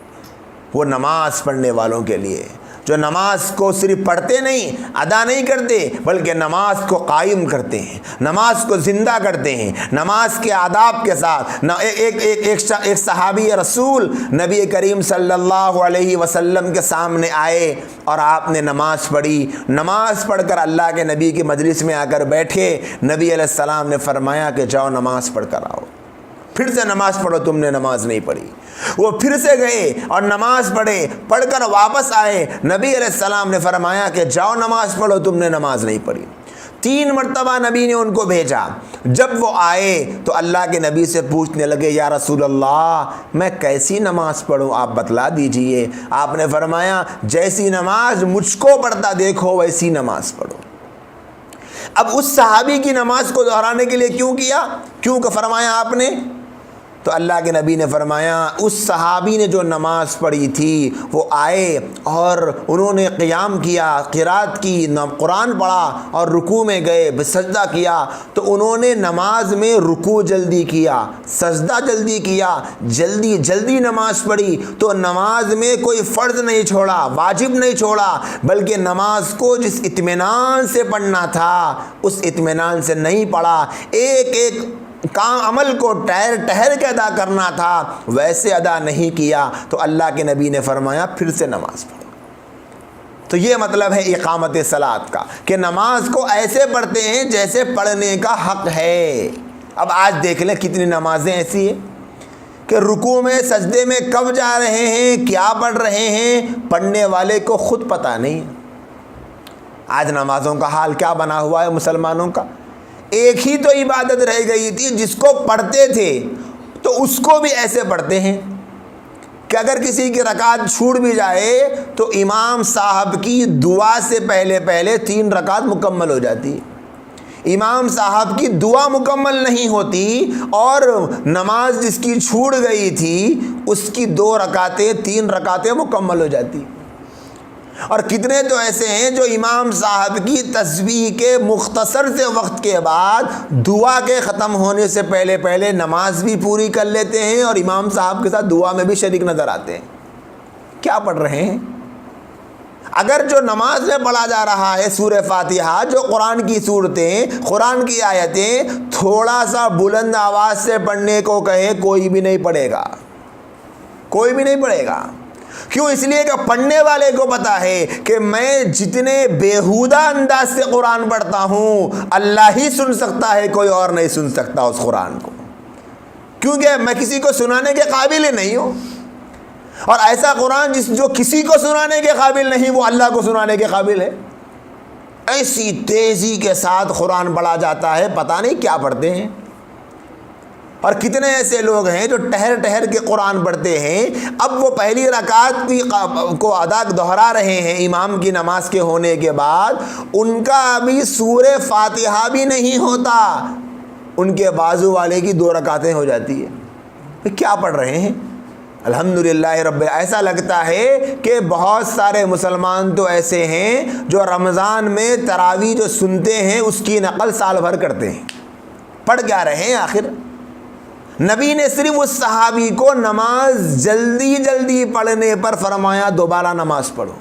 وہ نماز پڑھنے والوں کے لیے، جو نماز کو صرف پڑھتے نہیں، ادا نہیں کرتے، بلکہ نماز کو قائم کرتے ہیں، نماز کو زندہ کرتے ہیں، نماز کے آداب کے ساتھ۔ ایک صحابی رسول نبی کریم صلی اللہ علیہ وسلم کے سامنے آئے اور آپ نے نماز پڑھی، نماز پڑھ کر اللہ کے نبی کی مجلس میں آ کر بیٹھے۔ نبی علیہ السلام نے فرمایا کہ جاؤ نماز پڑھ کر آؤ۔ پھر سے نماز پڑھو، تم نے نماز نہیں پڑھی۔ وہ پھر سے گئے اور نماز پڑھے، پڑھ کر واپس آئے۔ نبی علیہ السلام نے فرمایا کہ جاؤ نماز پڑھو، تم نے نماز نہیں پڑھی۔ 3 مرتبہ نبی نے ان کو بھیجا۔ جب وہ آئے تو اللہ کے نبی سے پوچھنے لگے، یا رسول اللہ میں کیسی نماز پڑھوں، آپ بتلا دیجئے۔ آپ نے فرمایا جیسی نماز مجھ کو پڑھتا دیکھو ویسی نماز پڑھو۔ اب اس صحابی کی نماز کو دہرانے کے لیے کیوں فرمایا آپ نے؟ تو اللہ کے نبی نے فرمایا اس صحابی نے جو نماز پڑھی تھی وہ آئے اور انہوں نے قیام کیا، قرات کی، قرآن پڑھا اور رکوع میں گئے، سجدہ کیا، تو انہوں نے نماز میں رکوع جلدی کیا، سجدہ جلدی کیا، جلدی نماز پڑھی۔ تو نماز میں کوئی فرض نہیں چھوڑا، واجب نہیں چھوڑا، بلکہ نماز کو جس اطمینان سے پڑھنا تھا اس اطمینان سے نہیں پڑھا، ایک کام عمل کو ٹہر کے ادا کرنا تھا ویسے ادا نہیں کیا۔ تو اللہ کے نبی نے فرمایا پھر سے نماز پڑھو۔ تو یہ مطلب ہے اقامت صلاۃ کا، کہ نماز کو ایسے پڑھتے ہیں جیسے پڑھنے کا حق ہے۔ اب آج دیکھ لیں کتنی نمازیں ایسی ہیں کہ رکوع میں سجدے میں کب جا رہے ہیں، کیا پڑھ رہے ہیں، پڑھنے والے کو خود پتہ نہیں۔ آج نمازوں کا حال کیا بنا ہوا ہے مسلمانوں کا؟ ایک ہی تو عبادت رہ گئی تھی جس کو پڑھتے تھے تو اس کو بھی ایسے پڑھتے ہیں کہ اگر کسی کی رکعت چھوٹ بھی جائے تو امام صاحب کی دعا سے پہلے 3 رکعت مکمل ہو جاتی ہے۔ امام صاحب کی دعا مکمل نہیں ہوتی اور نماز جس کی چھوٹ گئی تھی اس کی 2 رکعتیں 3 رکعتیں مکمل ہو جاتی۔ اور کتنے تو ایسے ہیں جو امام صاحب کی تسبیح کے مختصر سے وقت کے بعد دعا کے ختم ہونے سے پہلے نماز بھی پوری کر لیتے ہیں اور امام صاحب کے ساتھ دعا میں بھی شریک نظر آتے ہیں۔ کیا پڑھ رہے ہیں؟ اگر جو نماز میں پڑھا جا رہا ہے سورہ فاتحہ، جو قرآن کی صورتیں، قرآن کی آیتیں تھوڑا سا بلند آواز سے پڑھنے کو کہے، کوئی بھی نہیں پڑھے گا، کوئی بھی نہیں پڑھے گا۔ کیوں؟ اس لیے کہ پڑھنے والے کو پتا ہے کہ میں جتنے بیہودہ انداز سے قرآن پڑھتا ہوں اللہ ہی سن سکتا ہے، کوئی اور نہیں سن سکتا اس قرآن کو، کیونکہ میں کسی کو سنانے کے قابل ہی نہیں ہوں۔ اور ایسا قرآن جو کسی کو سنانے کے قابل نہیں وہ اللہ کو سنانے کے قابل ہے۔ ایسی تیزی کے ساتھ قرآن پڑھا جاتا ہے، پتہ نہیں کیا پڑھتے ہیں۔ اور کتنے ایسے لوگ ہیں جو ٹہر کے قرآن پڑھتے ہیں، اب وہ پہلی رکعت کو ادا دہرا رہے ہیں امام کی نماز کے ہونے کے بعد، ان کا ابھی سورہ فاتحہ بھی نہیں ہوتا، ان کے بازو والے کی 2 رکعتیں ہو جاتی ہے۔ کیا پڑھ رہے ہیں؟ الحمدللہ رب۔ ایسا لگتا ہے کہ بہت سارے مسلمان تو ایسے ہیں جو رمضان میں تراویح جو سنتے ہیں اس کی نقل سال بھر کرتے ہیں۔ پڑھ کیا رہے ہیں آخر؟ نبی نے صرف اس صحابی کو نماز جلدی پڑھنے پر فرمایا دوبارہ نماز پڑھو۔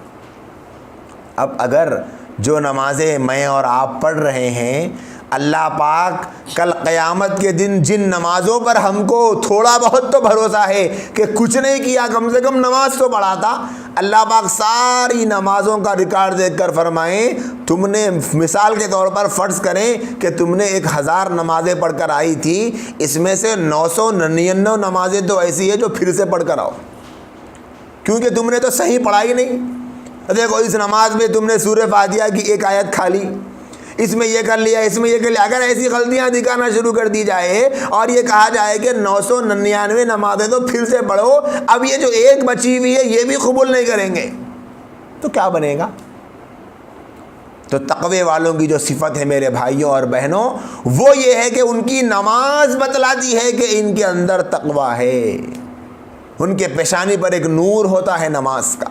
اب اگر جو نمازیں میں اور آپ پڑھ رہے ہیں، اللہ پاک کل قیامت کے دن جن نمازوں پر ہم کو تھوڑا بہت تو بھروسہ ہے کہ کچھ نہیں کیا، کم سے کم نماز تو پڑھا تھا، اللہ پاک ساری نمازوں کا ریکارڈ دیکھ کر فرمائیں تم نے، مثال کے طور پر فرض کریں کہ تم نے 1000 نمازیں پڑھ کر آئی تھی، اس میں سے 999 نمازیں تو ایسی ہے جو پھر سے پڑھ کر آؤ، کیونکہ تم نے تو صحیح پڑھا ہی نہیں۔ دیکھو اس نماز میں تم نے سورہ فاتحہ کی 1 آیت کھا لی، اس میں یہ کر لیا، اس میں یہ کر لیا۔ اگر ایسی غلطیاں دکھانا شروع کر دی جائے اور یہ کہا جائے کہ 999 نمازیں تو پھر سے پڑھو، اب یہ جو 1 بچی ہوئی ہے یہ بھی قبول نہیں کریں گے تو کیا بنے گا؟ تو تقوی والوں کی جو صفت ہے میرے بھائیوں اور بہنوں، وہ یہ ہے کہ ان کی نماز بتلاتی ہے کہ ان کے اندر تقوی ہے، ان کے پیشانی پر ایک نور ہوتا ہے نماز کا۔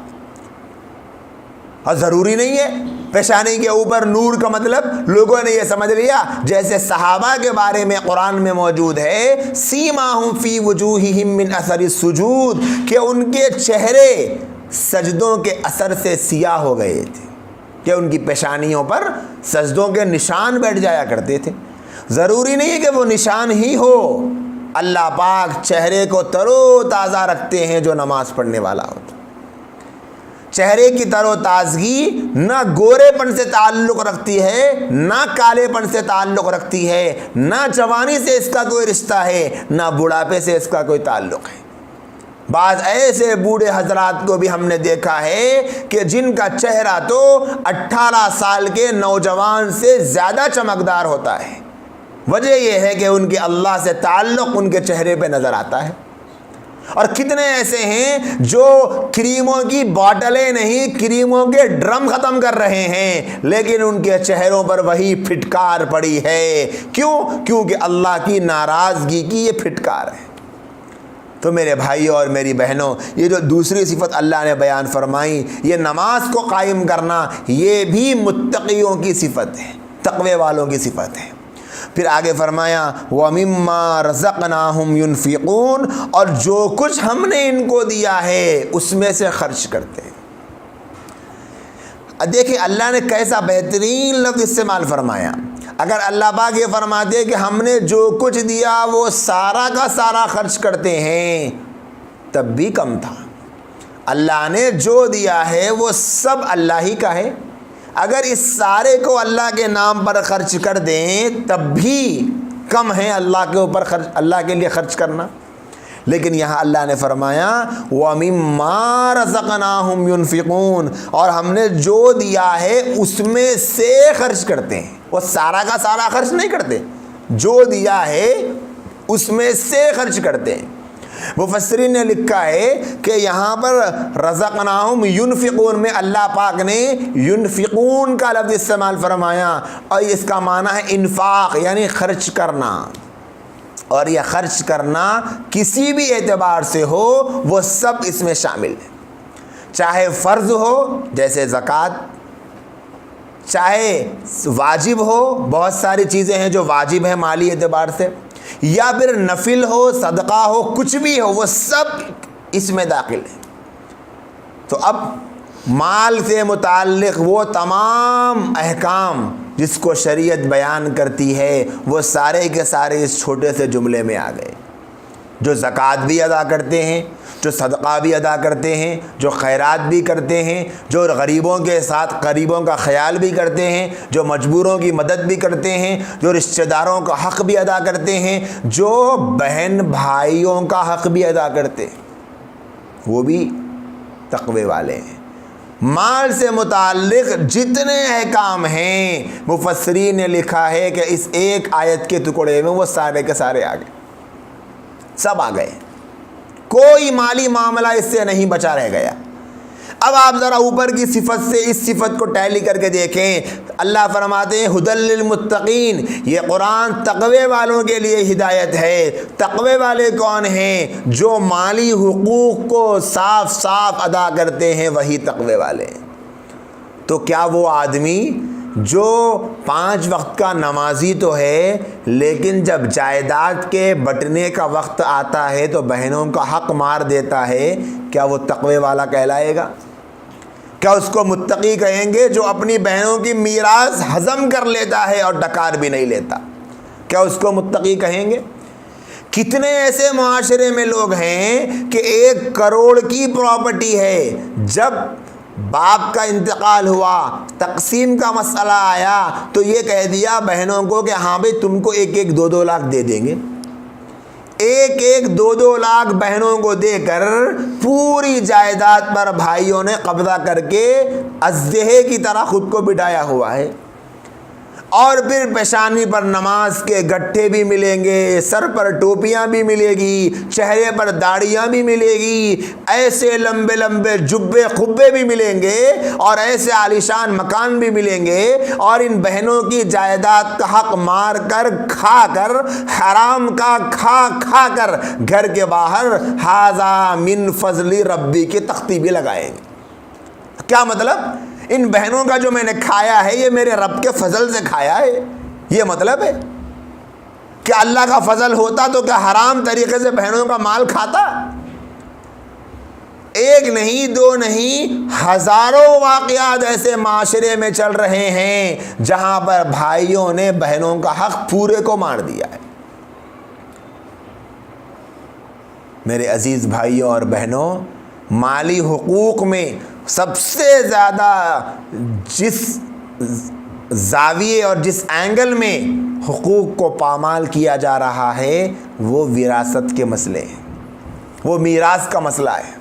اور ضروری نہیں ہے پیشانی کے اوپر نور کا مطلب لوگوں نے یہ سمجھ لیا جیسے صحابہ کے بارے میں قرآن میں موجود ہے، سیماہم فی وجوہہم من اثر السجود، کہ ان کے چہرے سجدوں کے اثر سے سیاہ ہو گئے تھے، کہ ان کی پیشانیوں پر سجدوں کے نشان بیٹھ جایا کرتے تھے۔ ضروری نہیں ہے کہ وہ نشان ہی ہو، اللہ پاک چہرے کو تر و تازہ رکھتے ہیں جو نماز پڑھنے والا ہوتا۔ چہرے کی تر و تازگی نہ گورے پن سے تعلق رکھتی ہے، نہ کالے پن سے تعلق رکھتی ہے، نہ جوانی سے اس کا کوئی رشتہ ہے، نہ بڑھاپے سے اس کا کوئی تعلق ہے۔ بعض ایسے بوڑھے حضرات کو بھی ہم نے دیکھا ہے کہ جن کا چہرہ تو 18 سال کے نوجوان سے زیادہ چمکدار ہوتا ہے، وجہ یہ ہے کہ ان کے اللہ سے تعلق ان کے چہرے پہ نظر آتا ہے۔ اور کتنے ایسے ہیں جو کریموں کی باٹلیں نہیں، کریموں کے ڈرم ختم کر رہے ہیں، لیکن ان کے چہروں پر وہی پھٹکار پڑی ہے۔ کیوں؟ کیونکہ اللہ کی ناراضگی کی یہ پھٹکار ہے۔ تو میرے بھائیوں اور میری بہنوں، یہ جو دوسری صفت اللہ نے بیان فرمائی، یہ نماز کو قائم کرنا، یہ بھی متقیوں کی صفت ہے، تقوی والوں کی صفت ہے۔ پھر آگے فرمایا وَمِمَّا رَزَقْنَاهُمْ يُنْفِقُونَ، اور جو کچھ ہم نے ان کو دیا ہے اس میں سے خرچ کرتے ہیں۔ دیکھیں اللہ نے کیسا بہترین لفظ استعمال فرمایا۔ اگر اللہ پاک یہ فرماتے کہ ہم نے جو کچھ دیا وہ سارا کا سارا خرچ کرتے ہیں، تب بھی کم تھا۔ اللہ نے جو دیا ہے وہ سب اللہ ہی کا ہے. اگر اس سارے کو اللہ کے نام پر خرچ کر دیں تب بھی کم ہے اللہ کے اوپر اللہ کے لیے خرچ کرنا. لیکن یہاں اللہ نے فرمایا وَمِمَّا رَزَقْنَاهُمْ يُنْفِقُونَ، اور ہم نے جو دیا ہے اس میں سے خرچ کرتے ہیں. وہ سارا کا سارا خرچ نہیں کرتے، جو دیا ہے اس میں سے خرچ کرتے ہیں. مفسرین نے لکھا ہے کہ یہاں پر رزقناہم ینفقون میں اللہ پاک نے ینفقون کا لفظ استعمال فرمایا، اور اس کا معنی ہے انفاق، یعنی خرچ کرنا. اور یہ خرچ کرنا کسی بھی اعتبار سے ہو وہ سب اس میں شامل ہے، چاہے فرض ہو جیسے زکوٰۃ، چاہے واجب ہو، بہت ساری چیزیں ہیں جو واجب ہیں مالی اعتبار سے، یا پھر نفل ہو، صدقہ ہو، کچھ بھی ہو، وہ سب اس میں داخل ہے. تو اب مال سے متعلق وہ تمام احکام جس کو شریعت بیان کرتی ہے وہ سارے کے سارے اس چھوٹے سے جملے میں آ گئے. جو زکوٰۃ بھی ادا کرتے ہیں، جو صدقہ بھی ادا کرتے ہیں، جو خیرات بھی کرتے ہیں، جو غریبوں کے ساتھ غریبوں کا خیال بھی کرتے ہیں، جو مجبوروں کی مدد بھی کرتے ہیں، جو رشتہ داروں کا حق بھی ادا کرتے ہیں، جو بہن بھائیوں کا حق بھی ادا کرتے ہیں، وہ بھی تقوی والے ہیں. مال سے متعلق جتنے احکام ہیں مفسرین نے لکھا ہے کہ اس ایک آیت کے ٹکڑے میں وہ سارے کے سارے آ گئے، سب آ گئے، کوئی مالی معاملہ اس سے نہیں بچا رہ گیا. اب آپ ذرا اوپر کی صفت سے اس صفت کو ٹیلی کر کے دیکھیں. اللہ فرماتے ہیں ھدی للمتقین، یہ قرآن تقوی والوں کے لیے ہدایت ہے. تقوی والے کون ہیں؟ جو مالی حقوق کو صاف صاف ادا کرتے ہیں، وہی تقوی والے ہیں. تو کیا وہ آدمی جو 5 وقت کا نمازی تو ہے لیکن جب جائیداد کے بٹنے کا وقت آتا ہے تو بہنوں کا حق مار دیتا ہے، کیا وہ تقوی والا کہلائے گا؟ کیا اس کو متقی کہیں گے جو اپنی بہنوں کی میراث ہضم کر لیتا ہے اور ڈکار بھی نہیں لیتا؟ کیا اس کو متقی کہیں گے؟ کتنے ایسے معاشرے میں لوگ ہیں کہ 1 کروڑ کی پراپرٹی ہے، جب باپ کا انتقال ہوا، تقسیم کا مسئلہ آیا تو یہ کہہ دیا بہنوں کو کہ ہاں بھئی تم کو 1-1 2-2 لاکھ دے دیں گے. 1-1 2-2 لاکھ بہنوں کو دے کر پوری جائیداد پر بھائیوں نے قبضہ کر کے اژدہے کی طرح خود کو بٹھایا ہوا ہے. اور پھر پیشانی پر نماز کے گٹھے بھی ملیں گے، سر پر ٹوپیاں بھی ملے گی، چہرے پر داڑیاں بھی ملے گی، ایسے لمبے لمبے جبے خبے بھی ملیں گے، اور ایسے عالیشان مکان بھی ملیں گے، اور ان بہنوں کی جائیداد کا حق مار کر کھا کر، حرام کا کھا کھا کر گھر کے باہر ھذا من فضل ربی کی تختی بھی لگائیں گے. کیا مطلب؟ ان بہنوں کا جو میں نے کھایا ہے یہ میرے رب کے فضل سے کھایا ہے، یہ مطلب ہے. کہ اللہ کا فضل ہوتا تو کیا حرام طریقے سے بہنوں کا مال کھاتا؟ 1 نہیں 2 نہیں، ہزاروں واقعات ایسے معاشرے میں چل رہے ہیں جہاں پر بھائیوں نے بہنوں کا حق پورے کو مار دیا ہے. میرے عزیز بھائیوں اور بہنوں، مالی حقوق میں سب سے زیادہ جس زاویے اور جس اینگل میں حقوق کو پامال کیا جا رہا ہے وہ وراثت کے مسئلے ہیں، وہ میراث کا مسئلہ ہے.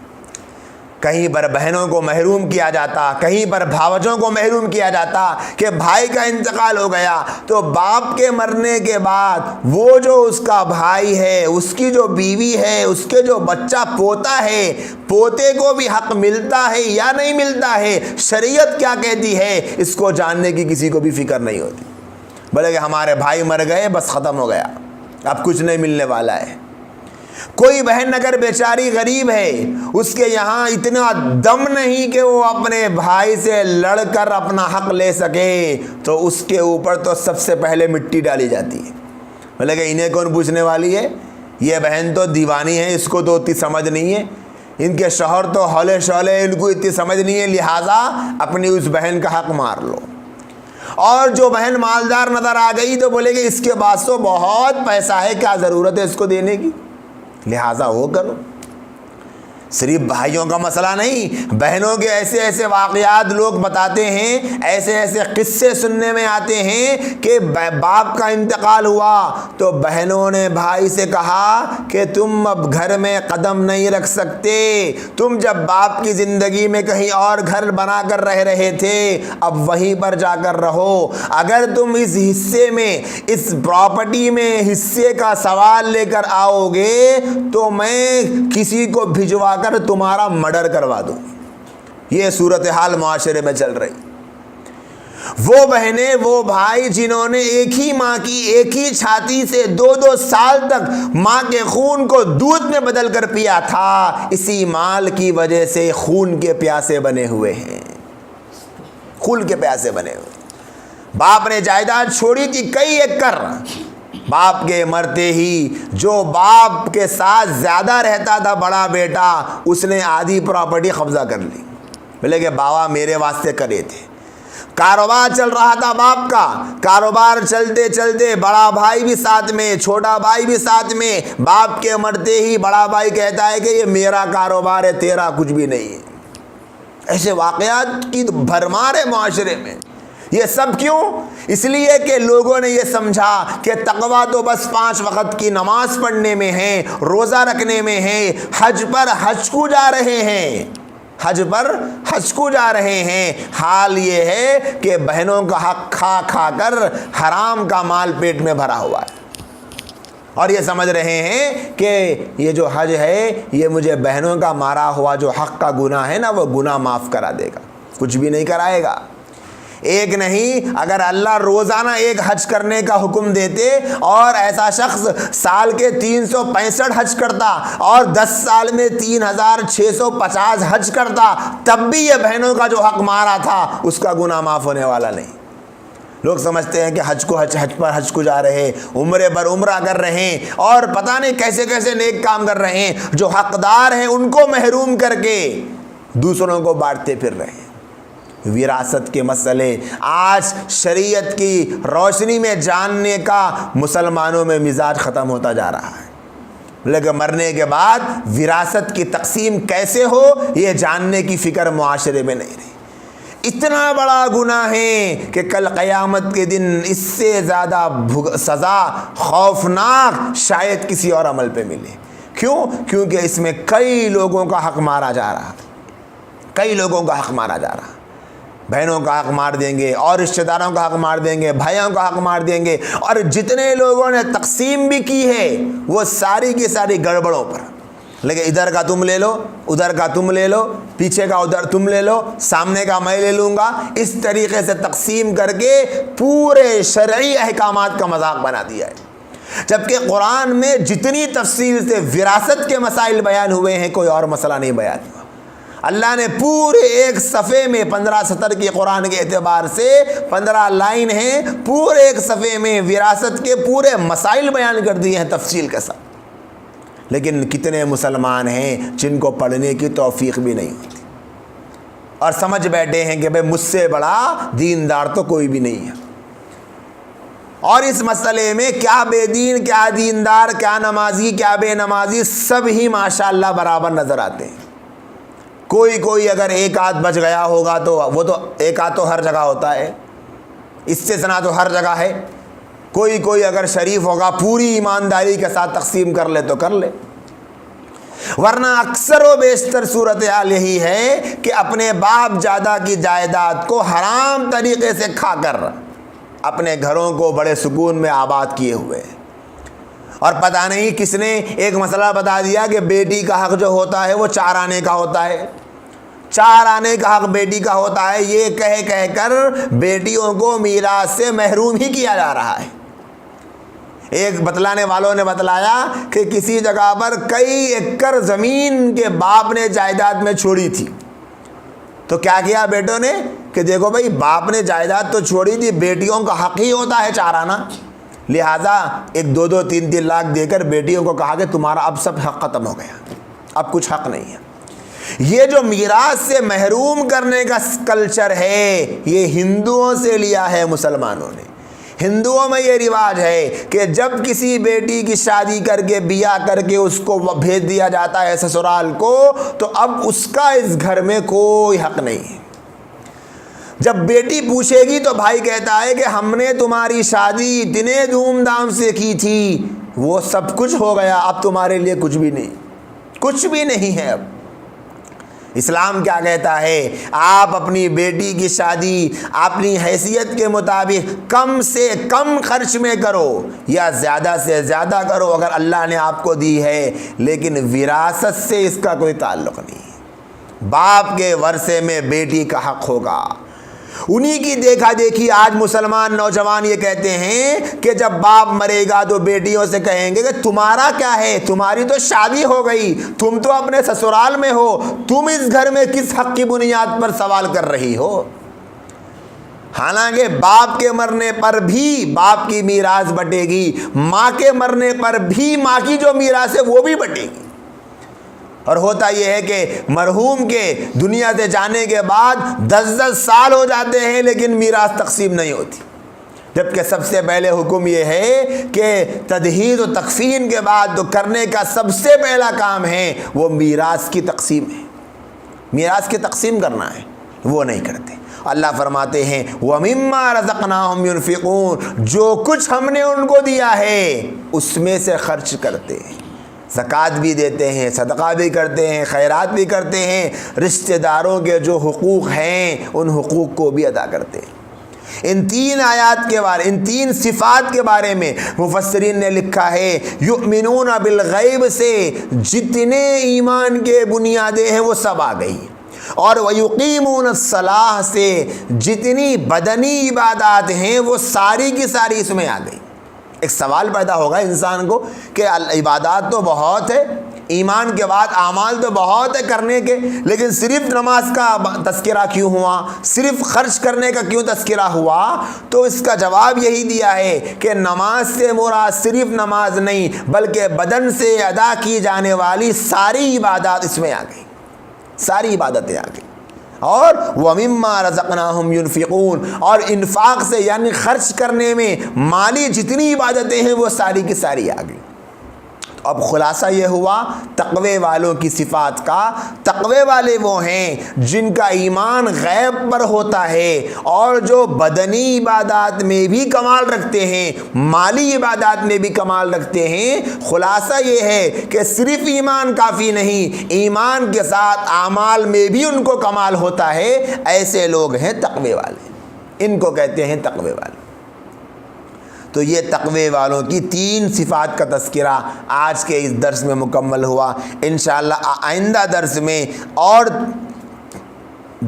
کہیں پر بہنوں کو محروم کیا جاتا، کہیں پر بھاوجوں کو محروم کیا جاتا کہ بھائی کا انتقال ہو گیا تو باپ کے مرنے کے بعد وہ جو اس کا بھائی ہے، اس کی جو بیوی ہے، اس کے جو بچہ پوتا ہے، پوتے کو بھی حق ملتا ہے یا نہیں ملتا ہے، شریعت کیا کہتی ہے، اس کو جاننے کی کسی کو بھی فکر نہیں ہوتی. بولے کہ ہمارے بھائی مر گئے، بس ختم ہو گیا، اب کچھ نہیں ملنے والا ہے. کوئی بہن اگر بیچاری غریب ہے، اس کے یہاں اتنا دم نہیں کہ وہ اپنے بھائی سے لڑ کر اپنا حق لے سکے، تو اس کے اوپر تو سب سے پہلے مٹی ڈالی جاتی ہے. بولے کہ انہیں کون پوچھنے والی ہے، یہ بہن تو دیوانی ہے، اس کو تو اتنی سمجھ نہیں ہے، ان کے شوہر تو ہولے شولے، ان کو اتنی سمجھ نہیں ہے، لہٰذا اپنی اس بہن کا حق مار لو. اور جو بہن مالدار نظر آ گئی تو بولے کہ اس کے پاس تو بہت پیسہ ہے، کیا ضرورت ہے اس کو دینے کی، لہٰذا وہ کرو. صرف بھائیوں کا مسئلہ نہیں، بہنوں کے ایسے ایسے واقعات لوگ بتاتے ہیں، ایسے ایسے قصے سننے میں آتے ہیں کہ باپ کا انتقال ہوا تو بہنوں نے بھائی سے کہا کہ تم اب گھر میں قدم نہیں رکھ سکتے، تم جب باپ کی زندگی میں کہیں اور گھر بنا کر رہ رہے تھے اب وہیں پر جا کر رہو، اگر تم اس حصے میں، اس پراپرٹی میں حصے کا سوال لے کر آؤ گے تو میں کسی کو بھجوا کر تمہارا مرڈر کروا دوں۔ یہ صورتحال معاشرے میں چل رہی۔ وہ بہنیں، وہ بھائی جنہوں نے ایک ہی ماں کی ایک ہی چھاتی سے 2-2 سال تک ماں کے خون کو دودھ میں بدل کر پیا تھا، اسی مال کی وجہ سے خون کے پیاسے بنے ہوئے ہیں، خون کے پیاسے بنے ہوئے۔ باپ نے جائیداد چھوڑی تھی کئی ایکڑ، باپ کے مرتے ہی جو باپ کے ساتھ زیادہ رہتا تھا بڑا بیٹا، اس نے آدھی پراپرٹی قبضہ کر لی، بولے کہ بابا میرے واسطے کرے تھے۔ کاروبار چل رہا تھا باپ کا، کاروبار چلتے چلتے بڑا بھائی بھی ساتھ میں، چھوٹا بھائی بھی ساتھ میں، باپ کے مرتے ہی بڑا بھائی کہتا ہے کہ یہ میرا کاروبار ہے، تیرا کچھ بھی نہیں ہے۔ ایسے واقعات کی بھرمار ہے معاشرے میں۔ یہ سب کیوں؟ اس لیے کہ لوگوں نے یہ سمجھا کہ تقویٰ تو بس 5 وقت کی نماز پڑھنے میں ہے، روزہ رکھنے میں ہے، حج پر حج کو جا رہے ہیں، حج پر حج کو جا رہے ہیں۔ حال یہ ہے کہ بہنوں کا حق کھا کھا کر حرام کا مال پیٹ میں بھرا ہوا ہے، اور یہ سمجھ رہے ہیں کہ یہ جو حج ہے یہ مجھے بہنوں کا مارا ہوا جو حق کا گناہ ہے نا وہ گناہ معاف کرا دے گا۔ کچھ بھی نہیں کرائے گا۔ ایک نہیں، اگر اللہ روزانہ ایک حج کرنے کا حکم دیتے اور ایسا شخص سال کے 365 حج کرتا اور 10 سال میں 3650 حج کرتا تب بھی یہ بہنوں کا جو حق مارا تھا اس کا گناہ معاف ہونے والا نہیں۔ لوگ سمجھتے ہیں کہ حج پر حج کو جا رہے، عمرے پر عمرہ کر رہے ہیں اور پتہ نہیں کیسے کیسے نیک کام کر رہے ہیں، جو حقدار ہیں ان کو محروم کر کے دوسروں کو بانٹتے پھر رہے ہیں۔ وراثت کے مسئلے آج شریعت کی روشنی میں جاننے کا مسلمانوں میں مزاج ختم ہوتا جا رہا ہے، لیکن مرنے کے بعد وراثت کی تقسیم کیسے ہو یہ جاننے کی فکر معاشرے میں نہیں رہی۔ اتنا بڑا گناہ ہے کہ کل قیامت کے دن اس سے زیادہ سزا خوفناک شاید کسی اور عمل پہ ملے۔ کیوں؟ کیونکہ اس میں کئی لوگوں کا حق مارا جا رہا، کئی لوگوں کا حق مارا جا رہا۔ بہنوں کا حق مار دیں گے اور رشتہ داروں کا حق مار دیں گے، بھائیوں کا حق مار دیں گے، اور جتنے لوگوں نے تقسیم بھی کی ہے وہ ساری کی ساری گڑبڑوں پر، لیکن ادھر کا تم لے لو، ادھر کا تم لے لو، پیچھے کا ادھر تم لے لو، سامنے کا میں لے لوں گا، اس طریقے سے تقسیم کر کے پورے شرعی احکامات کا مذاق بنا دیا ہے۔ جبکہ قرآن میں جتنی تفصیل سے وراثت کے مسائل بیان ہوئے ہیں کوئی اور مسئلہ نہیں بیان ہوا۔ اللہ نے پورے ایک صفحے میں 15 سطر کی قرآن کے اعتبار سے 15 لائن ہیں، پورے ایک صفحے میں وراثت کے پورے مسائل بیان کر دیے ہیں تفصیل کے ساتھ، لیکن کتنے مسلمان ہیں جن کو پڑھنے کی توفیق بھی نہیں ہوتی اور سمجھ بیٹھے ہیں کہ بھئی مجھ سے بڑا دیندار تو کوئی بھی نہیں ہے، اور اس مسئلے میں کیا بے دین، کیا دیندار، کیا نمازی، کیا بے نمازی سب ہی ماشاءاللہ برابر نظر آتے ہیں۔ کوئی اگر ایک آدھ بچ گیا ہوگا تو وہ تو ایک آدھ تو ہر جگہ ہوتا ہے، استثناء تو ہر جگہ ہے، کوئی اگر شریف ہوگا پوری ایمانداری کے ساتھ تقسیم کر لے تو کر لے، ورنہ اکثر و بیشتر صورتحال یہی ہے کہ اپنے باپ دادا کی جائیداد کو حرام طریقے سے کھا کر اپنے گھروں کو بڑے سکون میں آباد کیے ہوئے ہیں، اور پتہ نہیں کس نے ایک مسئلہ بتا دیا کہ بیٹی کا حق جو ہوتا ہے وہ 4 آنے کا ہوتا ہے، 4 آنے کا حق بیٹی کا ہوتا ہے، یہ کہہ کر بیٹیوں کو میراث سے محروم ہی کیا جا رہا ہے۔ ایک بتلانے والوں نے بتلایا کہ کسی جگہ پر کئی ایکڑ زمین کے باپ نے جائیداد میں چھوڑی تھی، تو کیا کیا بیٹوں نے کہ دیکھو بھائی باپ نے جائیداد تو چھوڑی تھی، بیٹیوں کا حق ہی ہوتا ہے 4 آنا، لہٰذا 1-2 3 لاکھ دے کر بیٹیوں کو کہا کہ تمہارا اب سب حق ختم ہو گیا، اب کچھ حق نہیں ہے۔ یہ جو میراث سے محروم کرنے کا کلچر ہے یہ ہندوؤں سے لیا ہے مسلمانوں نے، ہندوؤں میں یہ رواج ہے کہ جب کسی بیٹی کی شادی کر کے بیاہ کر کے اس کو بھیج دیا جاتا ہے سسرال کو، تو اب اس کا اس گھر میں کوئی حق نہیں ہے۔ جب بیٹی پوچھے گی تو بھائی کہتا ہے کہ ہم نے تمہاری شادی اتنے دھوم دھام سے کی تھی، وہ سب کچھ ہو گیا، اب تمہارے لیے کچھ بھی نہیں، کچھ بھی نہیں ہے۔ اب اسلام کیا کہتا ہے؟ آپ اپنی بیٹی کی شادی اپنی حیثیت کے مطابق کم سے کم خرچ میں کرو یا زیادہ سے زیادہ کرو اگر اللہ نے آپ کو دی ہے، لیکن وراثت سے اس کا کوئی تعلق نہیں۔ باپ کے ورثے میں بیٹی کا حق ہوگا۔ انہی کی دیکھا دیکھی آج مسلمان نوجوان یہ کہتے ہیں کہ جب باپ مرے گا تو بیٹیوں سے کہیں گے کہ تمہارا کیا ہے، تمہاری تو شادی ہو گئی، تم تو اپنے سسرال میں ہو، تم اس گھر میں کس حق کی بنیاد پر سوال کر رہی ہو؟ حالانکہ باپ کے مرنے پر بھی باپ کی میراث بٹے گی، ماں کے مرنے پر بھی ماں کی جو میراث ہے وہ بھی بٹے گی۔ اور ہوتا یہ ہے کہ مرحوم کے دنیا سے جانے کے بعد 10 سال ہو جاتے ہیں لیکن میراث تقسیم نہیں ہوتی، جبکہ سب سے پہلے حکم یہ ہے کہ تدہیز و تکفین کے بعد تو کرنے کا سب سے پہلا کام ہے وہ میراث کی تقسیم ہے، میراث کی تقسیم کرنا ہے، وہ نہیں کرتے۔ اللہ فرماتے ہیں وَمِمَّا رَزَقْنَاهُمْ يُنْفِقُونَ، جو کچھ ہم نے ان کو دیا ہے اس میں سے خرچ کرتے ہیں، زکوٰۃ بھی دیتے ہیں، صدقہ بھی کرتے ہیں، خیرات بھی کرتے ہیں، رشتہ داروں کے جو حقوق ہیں ان حقوق کو بھی ادا کرتے ہیں۔ ان 3 آیات کے بارے، ان 3 صفات کے بارے میں مفسرین نے لکھا ہے یؤمنون بالغیب سے جتنے ایمان کے بنیادیں ہیں وہ سب آ گئی، اور وَيُقِيمُونَ الصَّلَاةَ سے جتنی بدنی عبادات ہیں وہ ساری کی ساری اس میں آ گئی۔ ایک سوال پیدا ہوگا انسان کو کہ عبادات تو بہت ہے، ایمان کے بعد اعمال تو بہت ہے کرنے کے، لیکن صرف نماز کا تذکرہ کیوں ہوا، صرف خرچ کرنے کا کیوں تذکرہ ہوا؟ تو اس کا جواب یہی دیا ہے کہ نماز سے مراد صرف نماز نہیں بلکہ بدن سے ادا کی جانے والی ساری عبادات اس میں آ گئی، ساری عبادتیں آ گئی۔ اور وَمِمَّا رَزَقْنَاهُمْ يُنْفِقُونَ، اور انفاق سے یعنی خرچ کرنے میں مالی جتنی عبادتیں ہیں وہ ساری کی ساری آ گئی۔ اب خلاصہ یہ ہوا تقوی والوں کی صفات کا۔ تقوی والے وہ ہیں جن کا ایمان غیب پر ہوتا ہے اور جو بدنی عبادات میں بھی کمال رکھتے ہیں، مالی عبادات میں بھی کمال رکھتے ہیں۔ خلاصہ یہ ہے کہ صرف ایمان کافی نہیں، ایمان کے ساتھ اعمال میں بھی ان کو کمال ہوتا ہے، ایسے لوگ ہیں تقوی والے، ان کو کہتے ہیں تقوی والے۔ تو یہ تقوی والوں کی 3 صفات کا تذکرہ آج کے اس درس میں مکمل ہوا۔ انشاءاللہ آئندہ درس میں اور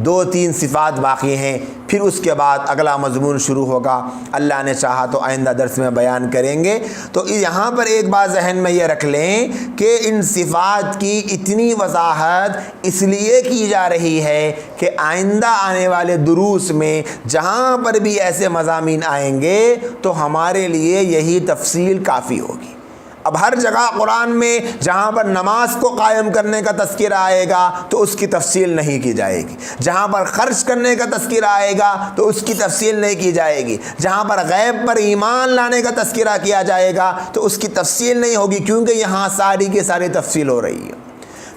2-3 صفات باقی ہیں، پھر اس کے بعد اگلا مضمون شروع ہوگا، اللہ نے چاہا تو آئندہ درس میں بیان کریں گے۔ تو یہاں پر ایک بات ذہن میں یہ رکھ لیں کہ ان صفات کی اتنی وضاحت اس لیے کی جا رہی ہے کہ آئندہ آنے والے دروس میں جہاں پر بھی ایسے مضامین آئیں گے تو ہمارے لیے یہی تفصیل کافی ہوگی۔ اب ہر جگہ قرآن میں جہاں پر نماز کو قائم کرنے کا تذکرہ آئے گا تو اس کی تفصیل نہیں کی جائے گی، جہاں پر خرچ کرنے کا تذکرہ آئے گا تو اس کی تفصیل نہیں کی جائے گی، جہاں پر غیب پر ایمان لانے کا تذکرہ کیا جائے گا تو اس کی تفصیل نہیں ہوگی، کیونکہ یہاں ساری کی ساری تفصیل ہو رہی ہے۔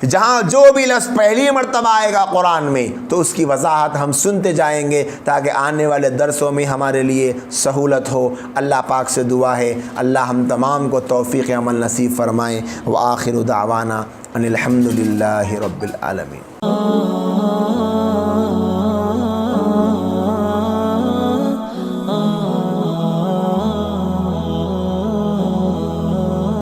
جہاں جو بھی لفظ پہلی مرتبہ آئے گا قرآن میں تو اس کی وضاحت ہم سنتے جائیں گے تاکہ آنے والے درسوں میں ہمارے لیے سہولت ہو۔ اللہ پاک سے دعا ہے اللہ ہم تمام کو توفیق عمل نصیب فرمائیں۔ وآخر دعوانا ان الحمد للہ رب العالمین۔